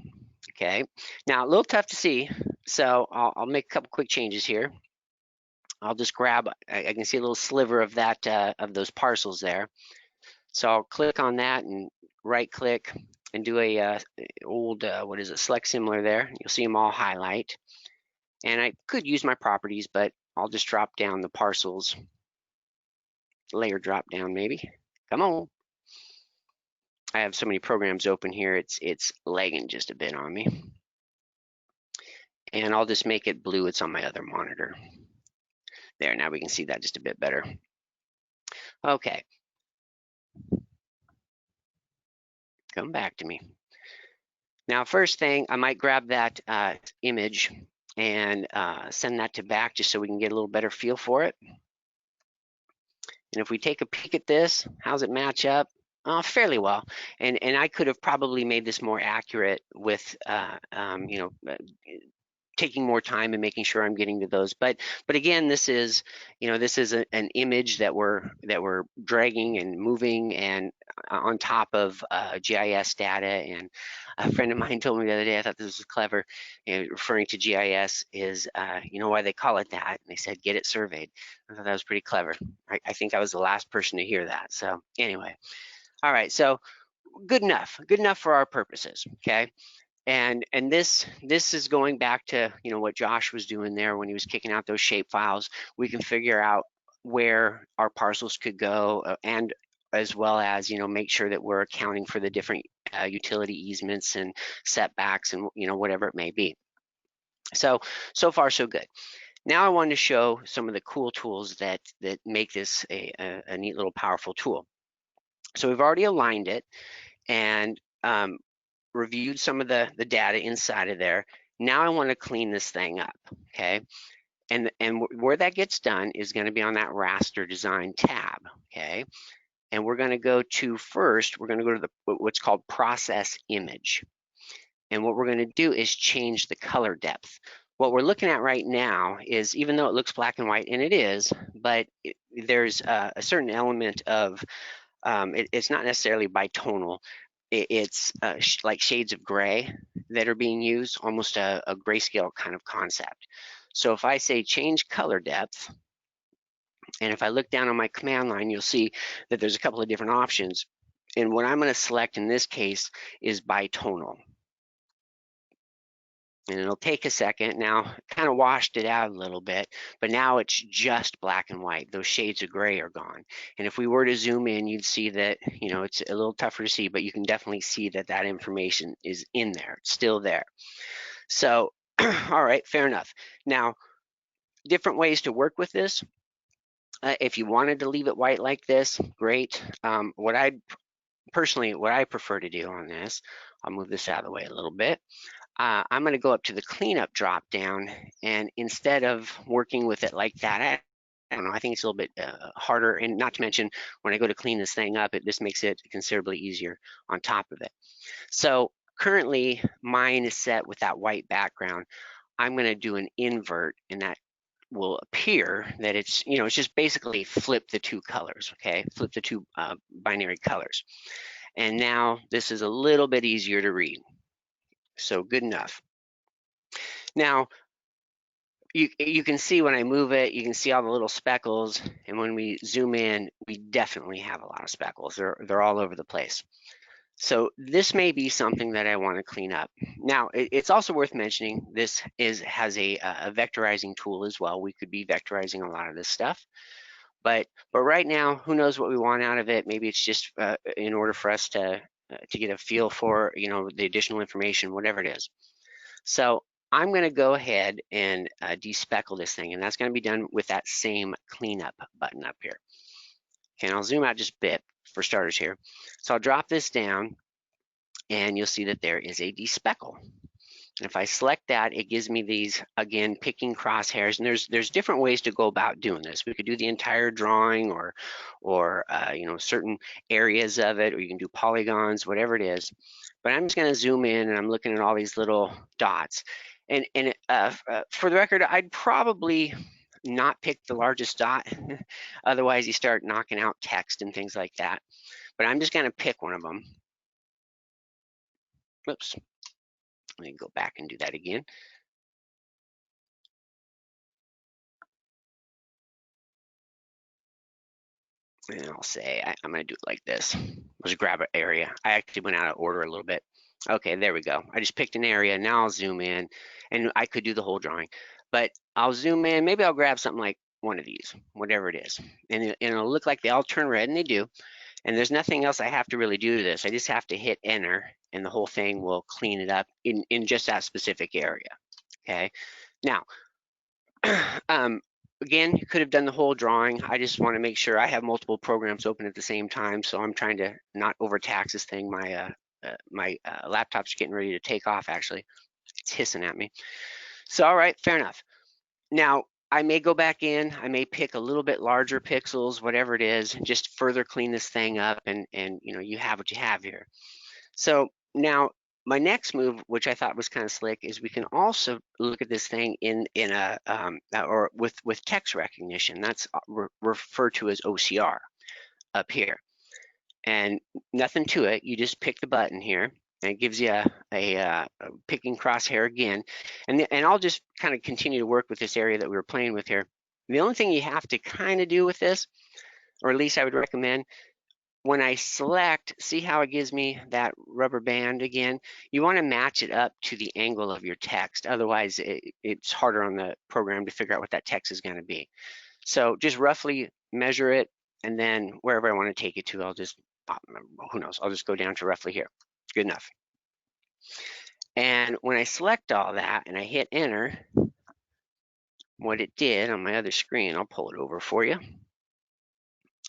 S2: Okay, now a little tough to see. So I'll make a couple quick changes here. I'll just grab, I can see a little sliver of that, of those parcels there. So I'll click on that and right click and do a old, what is it, select similar there. You'll see them all highlight. And I could use my properties, but I'll just drop down the parcels. Layer drop down maybe. Come on. I have so many programs open here, it's lagging just a bit on me. And I'll just make it blue, it's on my other monitor. There, now we can see that just a bit better. Okay. Come back to me. Now, first thing, I might grab that image and send that to back just so we can get a little better feel for it. And if we take a peek at this, how's it match up? Fairly well. And I could have probably made this more accurate with, taking more time and making sure I'm getting to those. But again, this is, this is an image that we're dragging and moving and on top of GIS data. And a friend of mine told me the other day, I thought this was clever, referring to GIS is, why they call it that? And they said, get it surveyed. I thought that was pretty clever. I think I was the last person to hear that. So anyway, all right, so good enough for our purposes, okay? And this is going back to, what Josh was doing there when he was kicking out those shape files. We can figure out where our parcels could go, and as well as, make sure that we're accounting for the different utility easements and setbacks and, whatever it may be. So far so good. Now I wanted to show some of the cool tools that make this a neat little powerful tool. So we've already aligned it and reviewed some of the data inside of there. Now I want to clean this thing up, okay? And where that gets done is going to be on that Raster Design tab, okay? And we're going to go to first, we're going to go to what's called Process Image. And what we're going to do is change the color depth. what we're looking at right now is, even though it looks black and white, and it is, but there's a certain element of, it's not necessarily bitonal. It's like shades of gray that are being used, almost a grayscale kind of concept. So if I say change color depth, and if I look down on my command line, you'll see that there's a couple of different options. And what I'm going to select in this case is bitonal. And it'll take a second. Now, kind of washed it out a little bit, but now it's just black and white. Those shades of gray are gone. And if we were to zoom in, you'd see that, you know, it's a little tougher to see, but you can definitely see that that information is in there. It's still there. So, all right, fair enough. Now, different ways to work with this. If you wanted to leave it white like this, great. What I prefer to do on this, I'll move this out of the way a little bit. I'm going to go up to the cleanup drop down, and instead of working with it like that, I don't know, I think it's a little bit harder, and not to mention when I go to clean this thing up, this makes it considerably easier on top of it. So currently mine is set with that white background. I'm going to do an invert, and that will appear that it's, you know, it's just basically flip the two colors, okay? Flip the two binary colors. And now this is a little bit easier to read. So good enough. Now, you can see when I move it, you can see all the little speckles. And when we zoom in, we definitely have a lot of speckles. They're all over the place. So this may be something that I want to clean up. Now, it's also worth mentioning this has a vectorizing tool as well. We could be vectorizing a lot of this stuff. But right now, who knows what we want out of it? Maybe it's just in order for us to get a feel for, you know, the additional information, whatever it is. So I'm going to go ahead and despeckle this thing, and that's going to be done with that same cleanup button up here. Okay, and I'll zoom out just a bit for starters here. So I'll drop this down, and you'll see that there is a despeckle. And if I select that, it gives me these, again, picking crosshairs. And there's different ways to go about doing this. We could do the entire drawing, or you know, certain areas of it, or you can do polygons, whatever it is. But I'm just going to zoom in, and I'm looking at all these little dots. And for the record, I'd probably not pick the largest dot. Otherwise, you start knocking out text and things like that. But I'm just going to pick one of them. Oops. Let me go back and do that again. And I'll say, I'm going to do it like this. Let's grab an area. I actually went out of order a little bit. Okay, there we go. I just picked an area. Now I'll zoom in, and I could do the whole drawing, but I'll zoom in. Maybe I'll grab something like one of these, whatever it is. And it'll look like they all turn red, and they do. And there's nothing else I have to really do to this. I just have to hit enter, and the whole thing will clean it up in just that specific area. Okay. Now, again, you could have done the whole drawing. I just want to make sure I have multiple programs open at the same time, so I'm trying to not overtax this thing. My laptop's getting ready to take off, actually. It's hissing at me. So, all right, fair enough. Now, I may go back in, I may pick a little bit larger pixels, whatever it is, and just further clean this thing up, and you know, you have what you have here. So now, my next move, which I thought was kind of slick, is we can also look at this thing in a or with text recognition. That's referred to as OCR up here, and nothing to it. You just pick the button here, and it gives you a picking crosshair again. And I'll just kind of continue to work with this area that we were playing with here. The only thing you have to kind of do with this, or at least I would recommend, when I select, see how it gives me that rubber band again? You want to match it up to the angle of your text. Otherwise, it's harder on the program to figure out what that text is going to be. So just roughly measure it, and then wherever I want to take it to, I'll just, who knows, I'll just go down to roughly here. Good enough. And when I select all that and I hit enter, what it did on my other screen, I'll pull it over for you.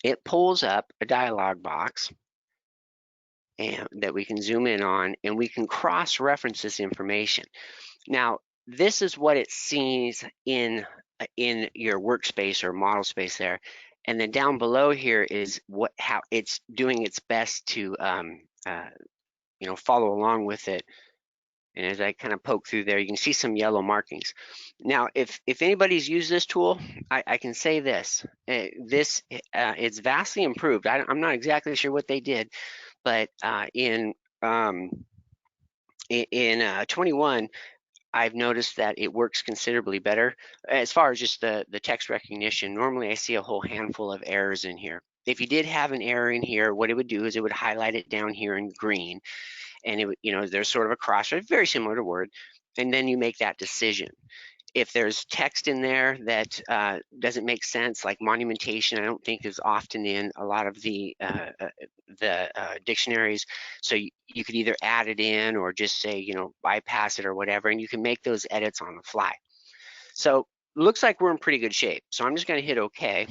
S2: It pulls up a dialog box and that we can zoom in on, and we can cross-reference this information. Now, this is what it sees in your workspace or model space there, and then down below here is how it's doing its best to you know, follow along with it And as I kind of poke through there, you can see some yellow markings. Now, if anybody's used this tool, I can say this. It's vastly improved. I'm not exactly sure what they did, but in 21, I've noticed that it works considerably better as far as just the text recognition. Normally, I see a whole handful of errors in here. If you did have an error in here, what it would do is it would highlight it down here in green, and it would, there's sort of a crossroad, very similar to Word, and then you make that decision. If there's text in there that doesn't make sense, like monumentation, I don't think is often in a lot of the dictionaries. So you could either add it in or just say, bypass it or whatever, and you can make those edits on the fly. So looks like we're in pretty good shape. So I'm just going to hit OK.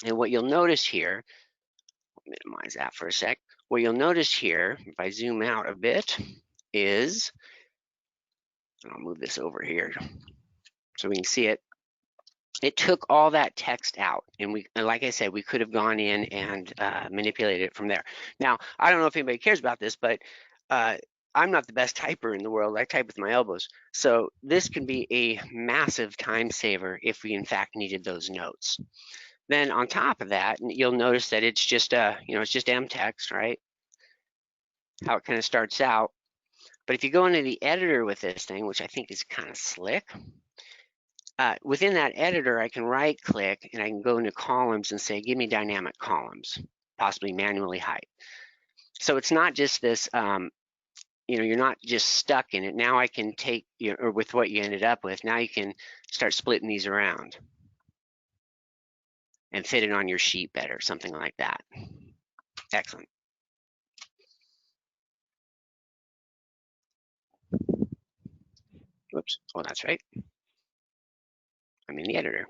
S2: And what you'll notice here, minimize that for a sec. What you'll notice here, if I zoom out a bit, is, and I'll move this over here so we can see it. It took all that text out, and like I said, we could have gone in and manipulated it from there. Now, I don't know if anybody cares about this, but I'm not the best typer in the world. I type with my elbows. So this can be a massive time saver if we in fact needed those notes. Then on top of that, you'll notice that it's just it's just M text, right? How it kind of starts out. But if you go into the editor with this thing, which I think is kind of slick, within that editor, I can right click and I can go into columns and say, give me dynamic columns, possibly manually height. So it's not just this, you're not just stuck in it. Now I can take, or with what you ended up with, now you can start splitting these around and fit it on your sheet better, something like that. Excellent. Whoops, oh, that's right. I'm in the editor.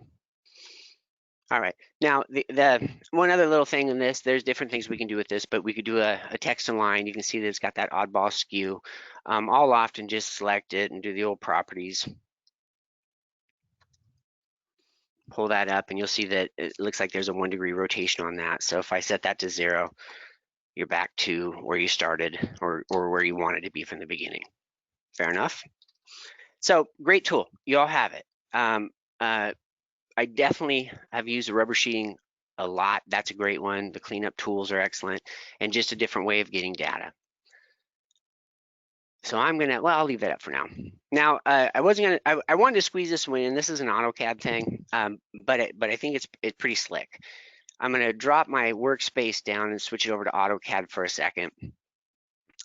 S2: All right, now the one other little thing in this, there's different things we can do with this, but we could do a text align. You can see that it's got that oddball skew. I'll often just select it and do the old properties. Pull that up and you'll see that it looks like there's a 1 degree rotation on that. So if I set that to 0, you're back to where you started or where you wanted to be from the beginning. Fair enough? So great tool, you all have it. I definitely have used the rubber sheeting a lot. That's a great one. The cleanup tools are excellent, and just a different way of getting data. So I'm gonna, well, I'll leave that up for now. Now, I wanted to squeeze this one in. This is an AutoCAD thing, but I think it's pretty slick. I'm gonna drop my workspace down and switch it over to AutoCAD for a second.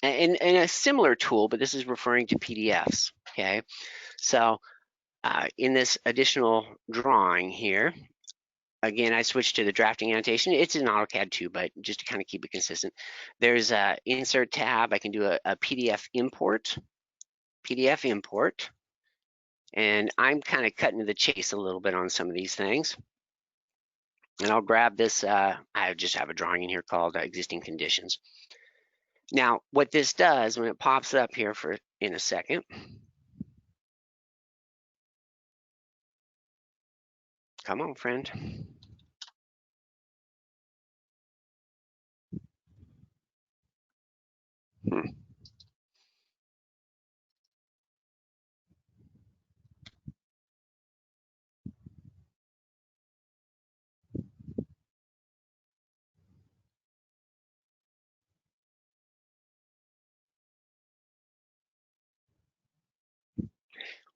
S2: And a similar tool, but this is referring to PDFs, okay? So in this additional drawing here, again, I switched to the drafting annotation. It's in AutoCAD too, but just to kind of keep it consistent. There's a insert tab. I can do a PDF import, and I'm kind of cutting to the chase a little bit on some of these things. And I'll grab this, I just have a drawing in here called existing conditions. Now, what this does when it pops up here in a second, come on, friend.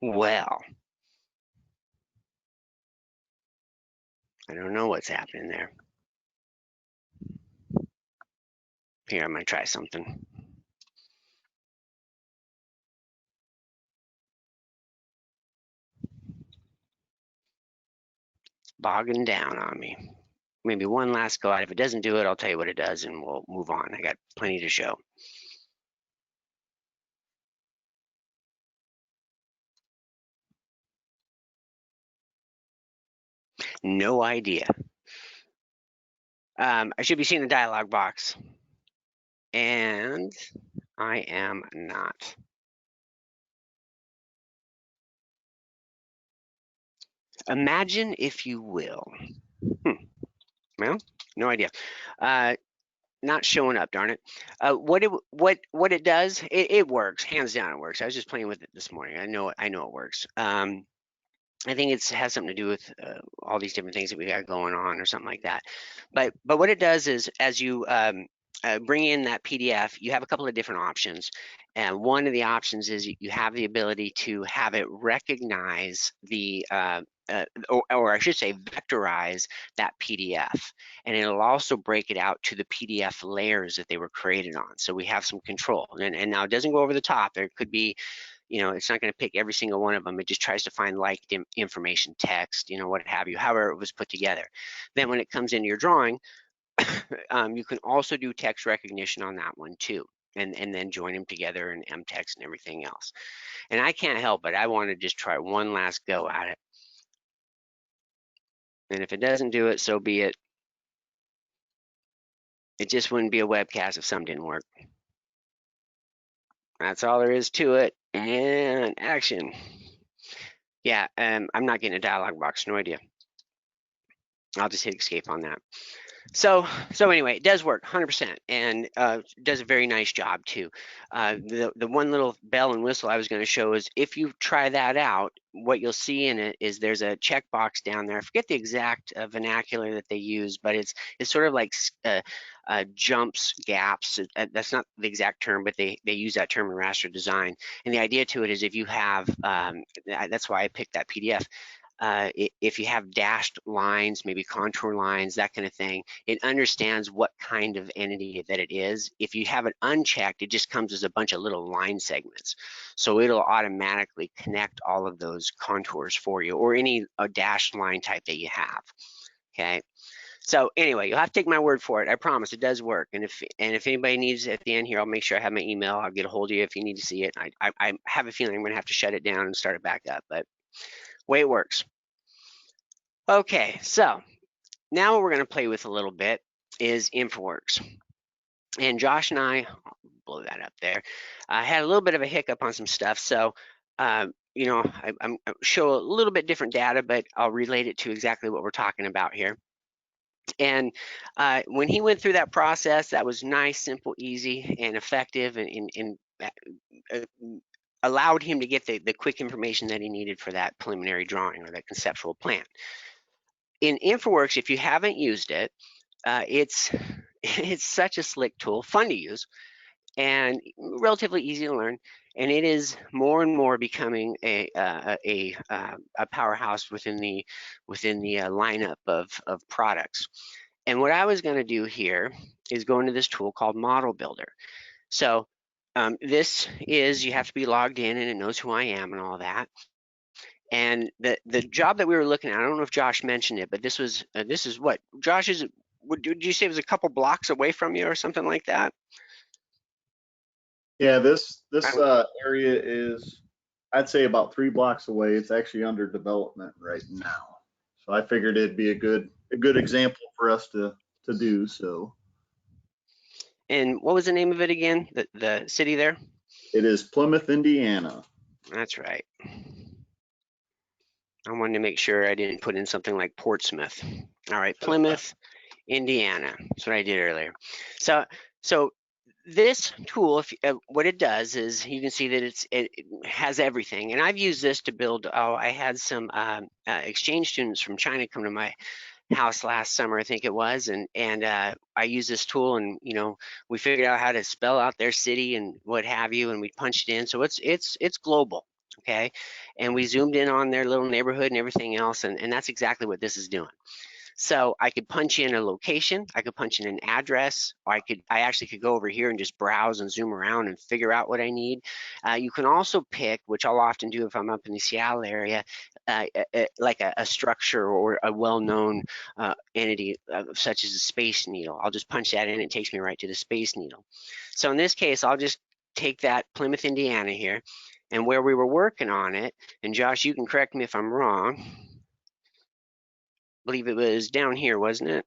S2: Well, I don't know what's happening there. Here, I'm gonna try something. It's bogging down on me. Maybe one last go at it. If it doesn't do it, I'll tell you what it does and we'll move on. I got plenty to show. No idea. I should be seeing the dialog box, and I am not. Imagine if you will. Well, no idea. not showing up, darn it. What it does, it works, hands down it works. I was just playing with it this morning. I know it works. I think it has something to do with all these different things that we got going on or something like that. But what it does is, as you bring in that PDF, you have a couple of different options. And one of the options is you have the ability to have it recognize the, or I should say vectorize that PDF. And it'll also break it out to the PDF layers that they were created on. So we have some control. And now it doesn't go over the top. There could be, you know, it's not going to pick every single one of them. It just tries to find like information, text, you know, what have you, however it was put together. Then when it comes into your drawing, you can also do text recognition on that one too, and then join them together in MText and everything else. And I can't help it. I want to just try one last go at it. And if it doesn't do it, so be it. It just wouldn't be a webcast if something didn't work. That's all there is to it. And action. Yeah, I'm not getting a dialog box, no idea. I'll just hit escape on that. So anyway, it does work 100%, and does a very nice job too. The one little bell and whistle I was going to show is if you try that out, what you'll see in it is there's a checkbox down there. I forget the exact vernacular that they use, but it's sort of like jumps, gaps. That's not the exact term, but they use that term in raster design. And the idea to it is if you have, that's why I picked that PDF. If you have dashed lines, maybe contour lines, that kind of thing, it understands what kind of entity that it is. If you have it unchecked, it just comes as a bunch of little line segments. So it'll automatically connect all of those contours for you, or any dashed line type that you have, okay? So anyway, you'll have to take my word for it. I promise it does work. And if anybody needs it at the end here, I'll make sure I have my email. I'll get a hold of you if you need to see it. I have a feeling I'm going to have to shut it down and start it back up, but way it works. Okay, so now what we're going to play with a little bit is InfraWorks. And Josh and I, I'll blow that up there, had a little bit of a hiccup on some stuff. So, you know, I'm show a little bit different data, but I'll relate it to exactly what we're talking about here. And when he went through that process, that was nice, simple, easy, and effective, and allowed him to get the quick information that he needed for that preliminary drawing or that conceptual plan. In InfraWorks, if you haven't used it, it's such a slick tool, fun to use, and relatively easy to learn. And it is more and more becoming a powerhouse within the lineup of products. And what I was going to do here is go into this tool called Model Builder. So this is, you have to be logged in and it knows who I am and all that. And the job that we were looking at, I don't know if Josh mentioned it, but this is what Josh is. Did you say it was a couple blocks away from you or something like that?
S3: Yeah, this area is, I'd say, about 3 blocks away. It's actually under development right now. So I figured it'd be a good example for us to do so.
S2: And what was the name of it again? The city there?
S3: It is Plymouth, Indiana.
S2: That's right. I wanted to make sure I didn't put in something like Portsmouth. All right, Plymouth, Indiana. That's what I did earlier. So this tool, what it does is you can see that it has everything. And I've used this to build. I had some exchange students from China come to my house last summer, I think it was, and I used this tool, and you know, we figured out how to spell out their city and what have you, and we punched it in. So it's global. Okay, and we zoomed in on their little neighborhood and everything else, and that's exactly what this is doing. So I could punch in a location, I could punch in an address, or I actually could go over here and just browse and zoom around and figure out what I need. You can also pick, which I'll often do if I'm up in the Seattle area, like a structure or a well-known entity such as a Space Needle. I'll just punch that in, it takes me right to the Space Needle. So in this case, I'll just take that Plymouth, Indiana here, and where we were working on it, and Josh, you can correct me if I'm wrong, I believe it was down here, wasn't it?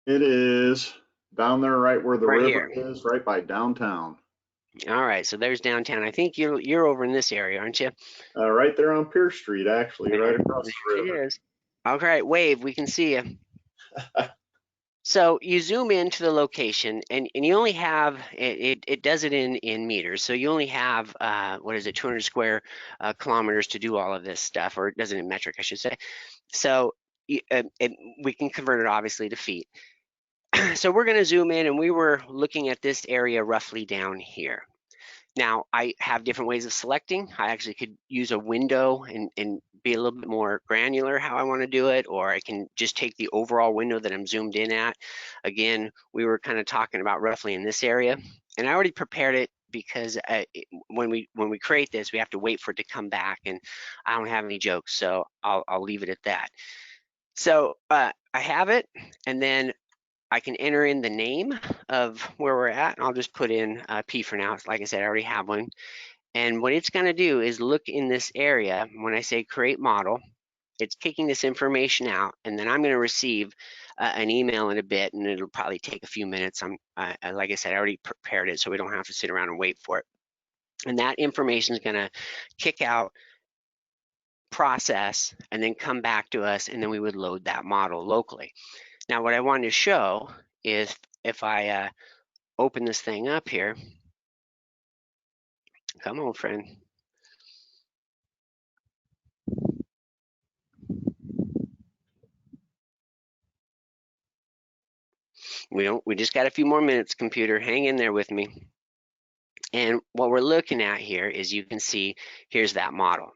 S3: It is down there right where the
S2: Right
S3: river
S2: here.
S3: is, right by downtown.
S2: All right, so there's downtown. I think you're over in this area, aren't you?
S3: Right there on Pierce Street, actually, right across the river.
S2: It is. All right, wave, we can see you. So you zoom into the location, and you only have, it does it in meters. So you only have, what is it, 200 square kilometers to do all of this stuff, or it does it in metric, I should say. So we can convert it obviously to feet. So we're gonna zoom in, and we were looking at this area roughly down here. Now, I have different ways of selecting. I actually could use a window and be a little bit more granular how I want to do it, or I can just take the overall window that I'm zoomed in at. Again, we were kind of talking about roughly in this area, and I already prepared it because when we create this, we have to wait for it to come back, and I don't have any jokes, so I'll leave it at that. So I have it, and then I can enter in the name of where we're at, and I'll just put in P for now. Like I said, I already have one. And what it's gonna do is look in this area. When I say create model, it's kicking this information out, and then I'm gonna receive an email in a bit, and it'll probably take a few minutes. Like I said, I already prepared it, so we don't have to sit around and wait for it. And that information is gonna kick out, process, and then come back to us, and then we would load that model locally. Now, what I wanted to show is if I open this thing up here, come on, friend. We just got a few more minutes, computer. Hang in there with me. And what we're looking at here is, you can see, here's that model.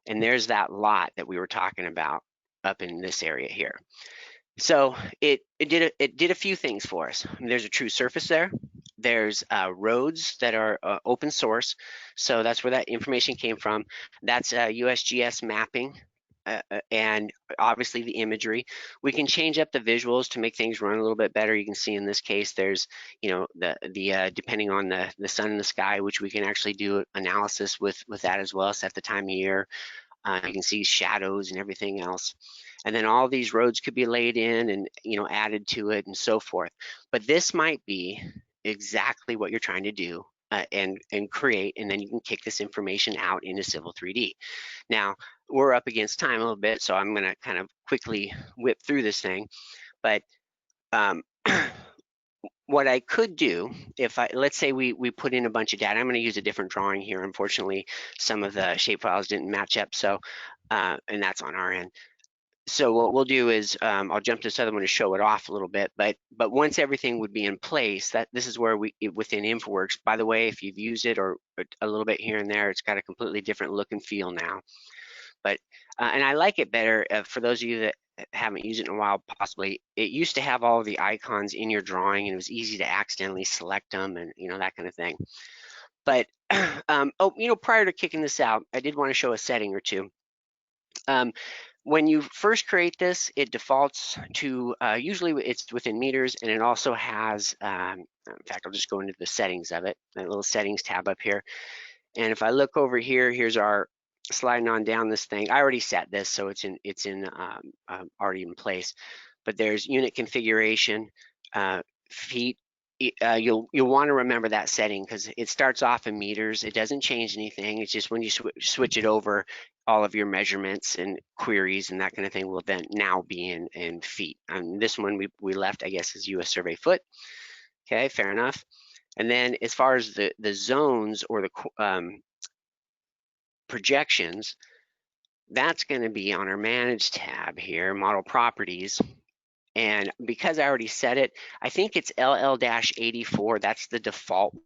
S2: And there's that lot that we were talking about up in this area here. So it did a few things for us. There's a true surface there. There's roads that are open source. So that's where that information came from. That's USGS mapping. And obviously the imagery. We can change up the visuals to make things run a little bit better. You can see in this case, there's, you know, the depending on the sun and the sky, which we can actually do analysis with that as well, set the time of year. You can see shadows and everything else. And then all these roads could be laid in and, you know, added to it and so forth. But this might be exactly what you're trying to do and create, and then you can kick this information out into Civil 3D. Now, we're up against time a little bit, so I'm gonna kind of quickly whip through this thing. But what I could do, if let's say we put in a bunch of data, I'm gonna use a different drawing here. Unfortunately, some of the shape files didn't match up, so, and that's on our end. So what we'll do is, I'll jump to this other one to show it off a little bit, but once everything would be in place, this is where within InfraWorks, by the way, if you've used it or a little bit here and there, it's got a completely different look and feel now. But, and I like it better, for those of you that haven't used it in a while, possibly, it used to have all of the icons in your drawing, and it was easy to accidentally select them and, you know, that kind of thing. But, oh, you know, prior to kicking this out, I did want to show a setting or two. When you first create this, it defaults to, usually it's within meters, and it also has, in fact, I'll just go into the settings of it, that little settings tab up here. And if I look over here, here's our sliding on down this thing. I already set this, so it's already in place. But there's unit configuration, feet. You'll want to remember that setting because it starts off in meters. It doesn't change anything. It's just when you switch it over, all of your measurements and queries and that kind of thing will then now be in feet. And this one we left, I guess, is US survey foot. Okay, fair enough. And then as far as the zones or the projections, that's going to be on our manage tab here, model properties. And because I already set it, I think it's LL-84. That's the default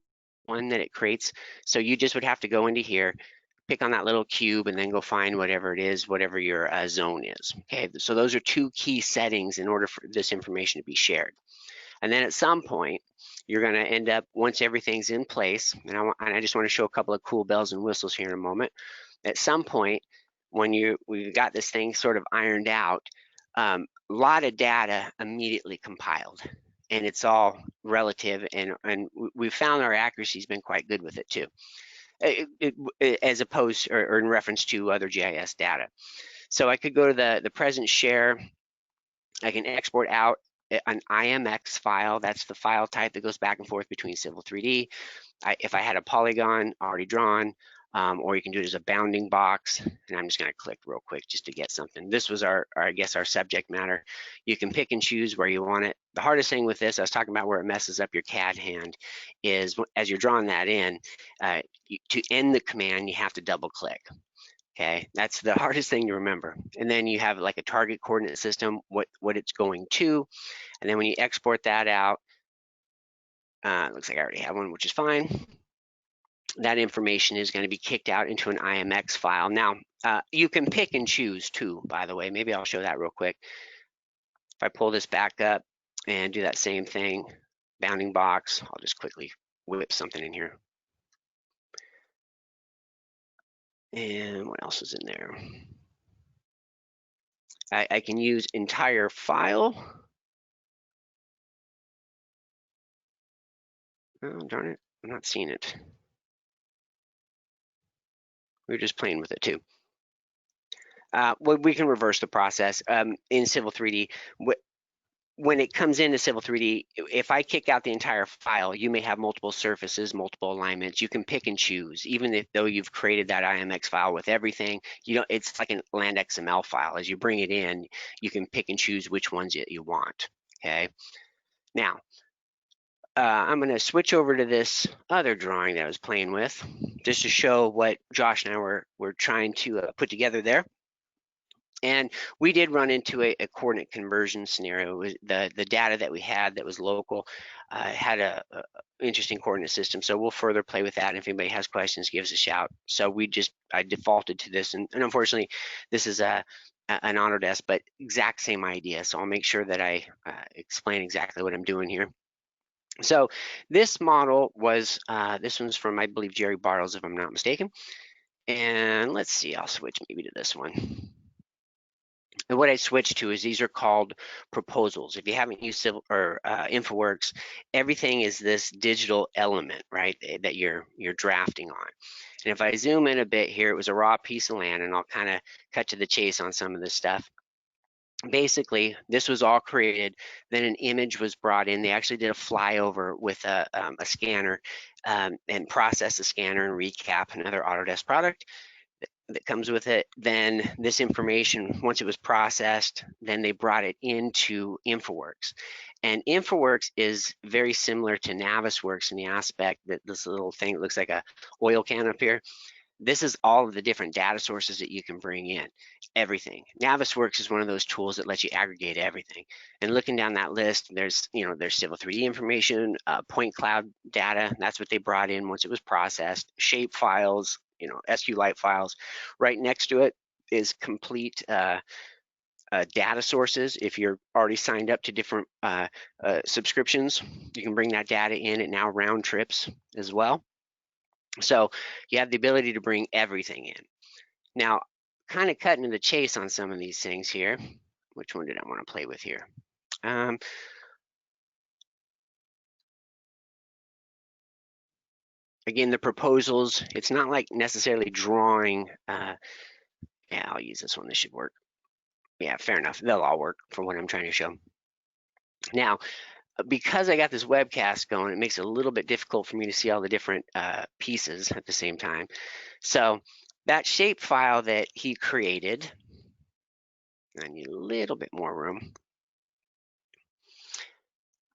S2: one that it creates. So you just would have to go into here, pick on that little cube, and then go find whatever it is, whatever your zone is. Okay, so those are two key settings in order for this information to be shared. And then at some point, you're going to end up, once everything's in place, and I just want to show a couple of cool bells and whistles here in a moment. At some point, when we've got this thing sort of ironed out, a lot of data immediately compiled, and it's all relative, and we've found our accuracy has been quite good with it too, as opposed or in reference to other GIS data. So I could go to the present share. I can export out an IMX file. That's the file type that goes back and forth between Civil 3D. If I had a polygon already drawn, or you can do it as a bounding box. And I'm just going to click real quick just to get something. This was I guess our subject matter. You can pick and choose where you want it. The hardest thing with this, I was talking about where it messes up your CAD hand, is as you're drawing that in, to end the command, you have to double click. Okay, that's the hardest thing to remember. And then you have like a target coordinate system, what it's going to, and then when you export that out, it looks like I already have one, which is fine. That information is going to be kicked out into an IMX file. Now, you can pick and choose too, by the way. Maybe I'll show that real quick. If I pull this back up and do that same thing, bounding box, I'll just quickly whip something in here. And what else is in there? I can use entire file. Oh, darn it, I'm not seeing it. We're just playing with it too. Well, we can reverse the process in Civil 3D. When it comes into Civil 3D, if I kick out the entire file, you may have multiple surfaces, multiple alignments. You can pick and choose, even though you've created that IMX file with everything. It's like a land XML file. As you bring it in, you can pick and choose which ones you want. Okay. Now, I'm going to switch over to this other drawing that I was playing with, just to show what Josh and I were trying to put together there. And we did run into a coordinate conversion scenario. The data that we had that was local had a interesting coordinate system. So we'll further play with that. And if anybody has questions, give us a shout. So I defaulted to this, and unfortunately, this is an Autodesk, but exact same idea. So I'll make sure that I explain exactly what I'm doing here. So this model was, this one's from, I believe, Jerry Bartles, if I'm not mistaken. And let's see, I'll switch maybe to this one. And what I switched to is these are called proposals. If you haven't used Civil or InfraWorks, everything is this digital element, right, that you're drafting on. And if I zoom in a bit here, it was a raw piece of land, and I'll kind of cut to the chase on some of this stuff. Basically, this was all created, then an image was brought in. They actually did a flyover with a scanner and processed the scanner and recap, another Autodesk product that comes with it. Then this information, once it was processed, then they brought it into InfraWorks. And InfraWorks is very similar to Navisworks in the aspect that this little thing looks like a oil can up here. This is all of the different data sources that you can bring in, everything. Navisworks is one of those tools that lets you aggregate everything. And looking down that list, there's Civil 3D information, point cloud data. That's what they brought in once it was processed. Shape files, SQLite files. Right next to it is complete data sources. If you're already signed up to different subscriptions, you can bring that data in. It now round trips as well. So you have the ability to bring everything in. Now, kind of cutting to the chase on some of these things here. Which one did I want to play with here? Again, the proposals, it's not like necessarily drawing. Yeah, I'll use this one. This should work. Yeah, fair enough. They'll all work for what I'm trying to show. Now, because I got this webcast going, it makes it a little bit difficult for me to see all the different pieces at the same time. So that shape file that he created, I need a little bit more room.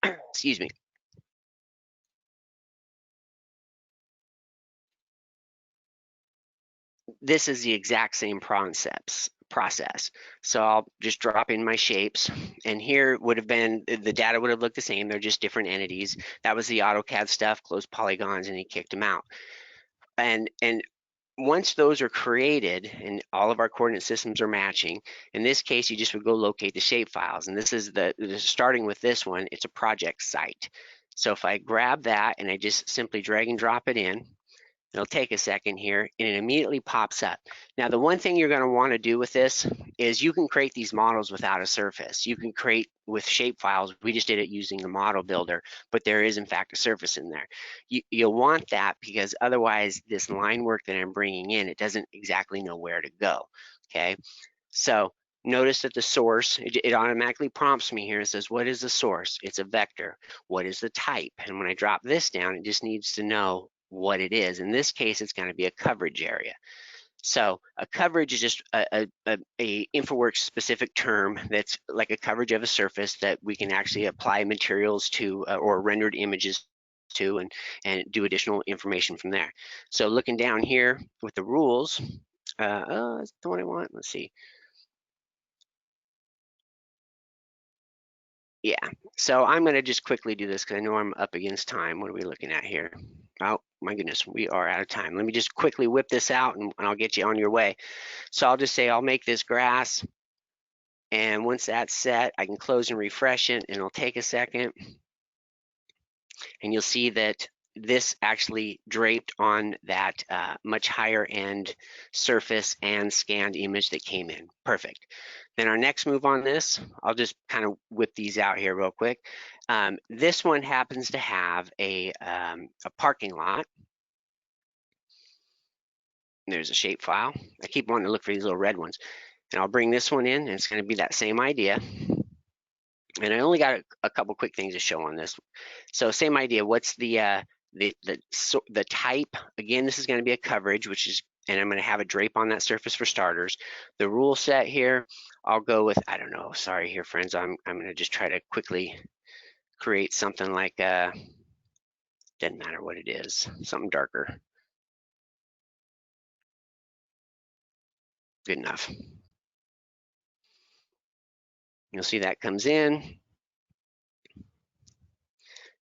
S2: Excuse me. This is the exact same process. So I'll just drop in my shapes, and here would have been, the data would have looked the same. They're just different entities. That was the AutoCAD stuff, closed polygons, and he kicked them out. And once those are created and all of our coordinate systems are matching, in this case, you just would go locate the shape files. And this is starting with this one, it's a project site. So if I grab that and I just simply drag and drop it in, it'll take a second here and it immediately pops up. Now, the one thing you're going to want to do with this is you can create these models without a surface. You can create with shape files. We just did it using the model builder, but there is in fact a surface in there. You'll want that because otherwise this line work that I'm bringing in, it doesn't exactly know where to go. Okay, so notice that the source, it automatically prompts me here. It says, what is the source? It's a vector. What is the type? And when I drop this down, it just needs to know what it is. In this case, it's going to be a coverage area. So a coverage is just a InfraWorks specific term that's like a coverage of a surface that we can actually apply materials to or rendered images to and do additional information from there. So looking down here with the rules, that's the one I want. Let's see. Yeah, so I'm going to just quickly do this because I know I'm up against time. What are we looking at here? Oh my goodness, we are out of time. Let me just quickly whip this out and I'll get you on your way. So I'll just say I'll make this grass, and once that's set, I can close and refresh it, and it'll take a second. And you'll see that this actually draped on that much higher end surface and scanned image that came in. Perfect. Then our next move on this, I'll just kind of whip these out here real quick. This one happens to have a parking lot. There's a shape file. I keep wanting to look for these little red ones. And I'll bring this one in, and it's going to be that same idea. And I only got a couple quick things to show on this. So same idea. What's the type? Again, this is going to be a coverage, which is, and I'm going to have a drape on that surface for starters. The rule set here, I'll go with, I don't know. Sorry here, friends. I'm going to just try to quickly create something like doesn't matter what it is, something darker. Good enough. You'll see that comes in.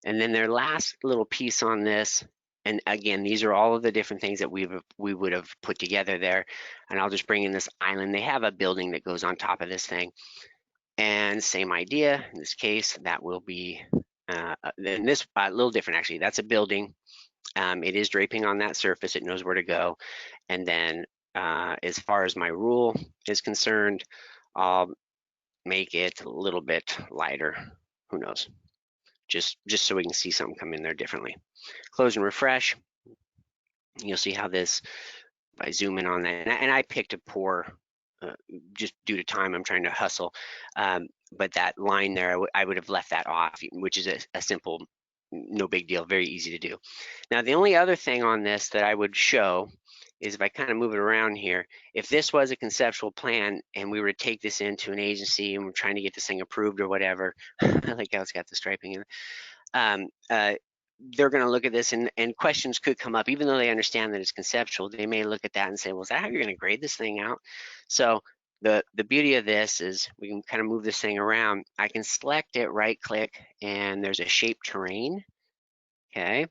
S2: And then their last little piece on this, and again, these are all of the different things that we would have put together there. And I'll just bring in this island. They have a building that goes on top of this thing. And same idea, in this case, that will be, then this a little different actually. That's a building. It is draping on that surface. It knows where to go. And then as far as my rule is concerned, I'll make it a little bit lighter. Who knows? Just so we can see something come in there differently. Close and refresh. You'll see how this, if I zoom in on that, and I picked a poor, just due to time, I'm trying to hustle, but that line there, I would have left that off, which is a simple, no big deal, very easy to do. Now, the only other thing on this that I would show is if I kind of move it around here, if this was a conceptual plan and we were to take this into an agency and we're trying to get this thing approved or whatever, I like how it's got the striping in it. They're going to look at this and questions could come up, even though they understand that it's conceptual. They may look at that and say, well, is that how you're going to grade this thing out? So the beauty of this is we can kind of move this thing around. I can select it, right click, and there's a shape terrain. Okay.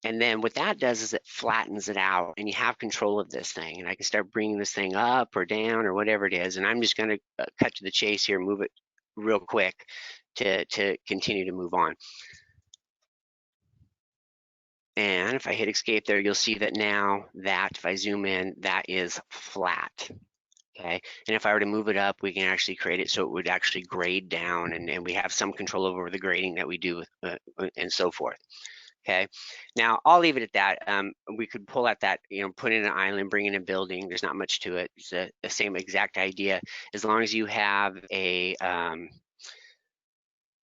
S2: And then what that does is it flattens it out and you have control of this thing. And I can start bringing this thing up or down or whatever it is. And I'm just going to cut to the chase here, move it real quick to continue to move on. And if I hit escape there, you'll see that now that if I zoom in, that is flat. Okay. And if I were to move it up, we can actually create it so it would actually grade down and we have some control over the grading that we do and so forth. Okay, now I'll leave it at that. We could pull at that, put in an island, bring in a building. There's not much to it. It's the same exact idea. As long as you have a, see,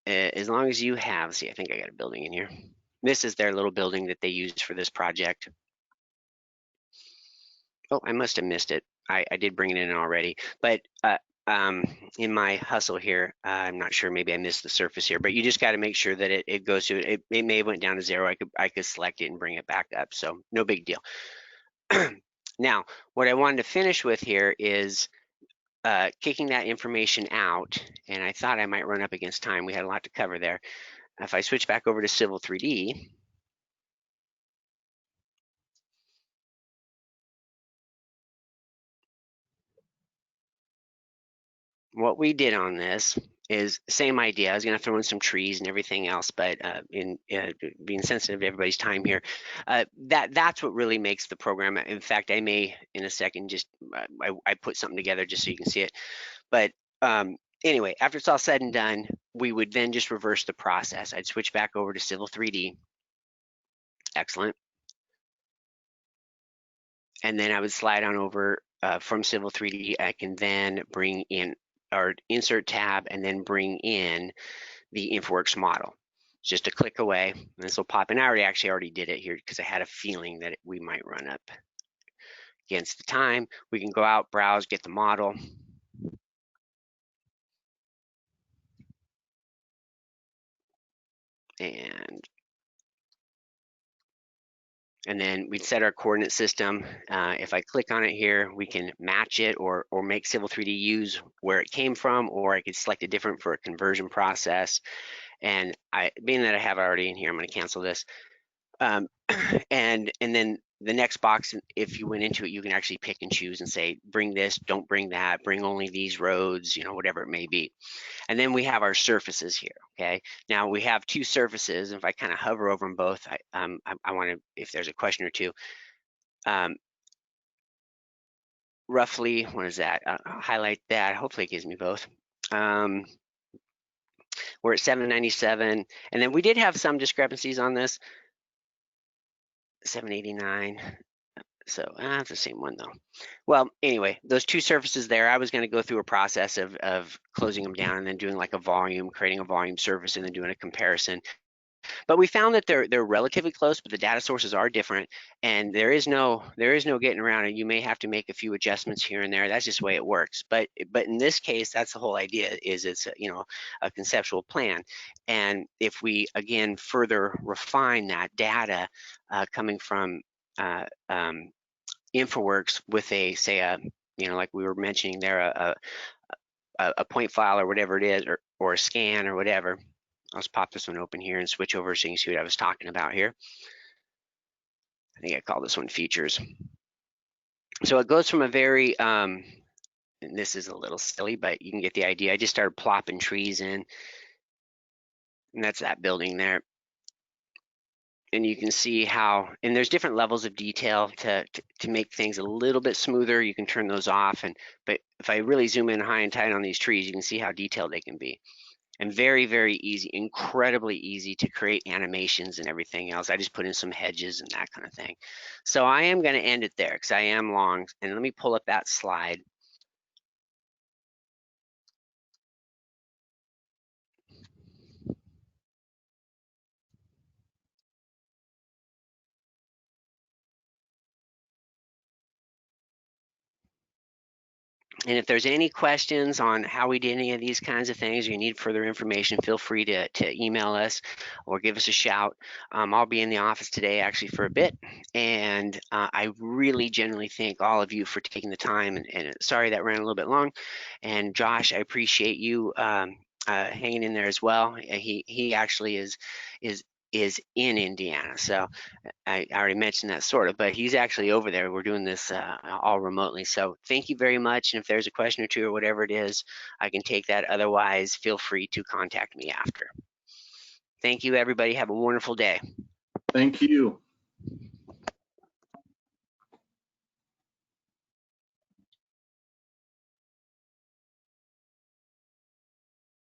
S2: I think I got a building in here. This is their little building that they used for this project. Oh, I must have missed it. I did bring it in already, but in my hustle here, I'm not sure, maybe I missed the surface here, but you just got to make sure that it goes to it. It may have went down to 0. I could select it and bring it back up, so no big deal. Now, what I wanted to finish with here is kicking that information out, and I thought I might run up against time. We had a lot to cover there. If I switch back over to Civil 3D, what we did on this is same idea. I was going to throw in some trees and everything else, but in being sensitive to everybody's time here, that's what really makes the program. In fact, I may in a second just I put something together just so you can see it. But anyway, after it's all said and done, we would then just reverse the process. I'd switch back over to Civil 3D. Excellent. And then I would slide on over from Civil 3D. I can then bring in or insert tab and then bring in the InfraWorks model. just a click away, and this will pop in. I already did it here because I had a feeling that we might run up against the time. We can go out, browse, get the model. And then we'd set our coordinate system. If I click on it here, we can match it or make Civil 3D use where it came from, or I could select a different for a conversion process. And being that I have it already in here, I'm going to cancel this. And then the next box, if you went into it, you can actually pick and choose and say, bring this, don't bring that, bring only these roads, you know, whatever it may be. And then we have our surfaces here, okay? Now we have two surfaces. If I kind of hover over them both, I want to, if there's a question or two, roughly, what is that? I'll highlight that. Hopefully it gives me both. We're at 797, and then we did have some discrepancies on this. 789. So that's the same one though. Well, anyway, those two surfaces there, I was going to go through a process of closing them down and then doing like a volume, creating a volume surface, and then doing a comparison. But we found that they're relatively close, but the data sources are different, and there is no getting around it. You may have to make a few adjustments here and there. That's just the way it works. But in this case, that's the whole idea. Is it's a conceptual plan, and if we again further refine that data coming from InfraWorks with like we were mentioning there, a point file or whatever it is, or a scan or whatever. Let's pop this one open here and switch over so you can see what I was talking about here. I think I call this one features. So it goes from a very, and this is a little silly, but you can get the idea. I just started plopping trees in, and that's that building there. And you can see how, and there's different levels of detail to make things a little bit smoother. You can turn those off, but if I really zoom in high and tight on these trees, you can see how detailed they can be. And very, very easy, incredibly easy to create animations and everything else. I just put in some hedges and that kind of thing. So I am going to end it there because I am long. And let me pull up that slide. And if there's any questions on how we did any of these kinds of things, or you need further information, feel free to email us or give us a shout. I'll be in the office today actually for a bit. And I really genuinely thank all of you for taking the time, and sorry that ran a little bit long. And Josh, I appreciate you hanging in there as well. He actually is in Indiana. So I already mentioned that sort of, but he's actually over there. We're doing this all remotely. So thank you very much. And if there's a question or two or whatever it is, I can take that. Otherwise, feel free to contact me after. Thank you, everybody. Have a wonderful day.
S3: Thank you.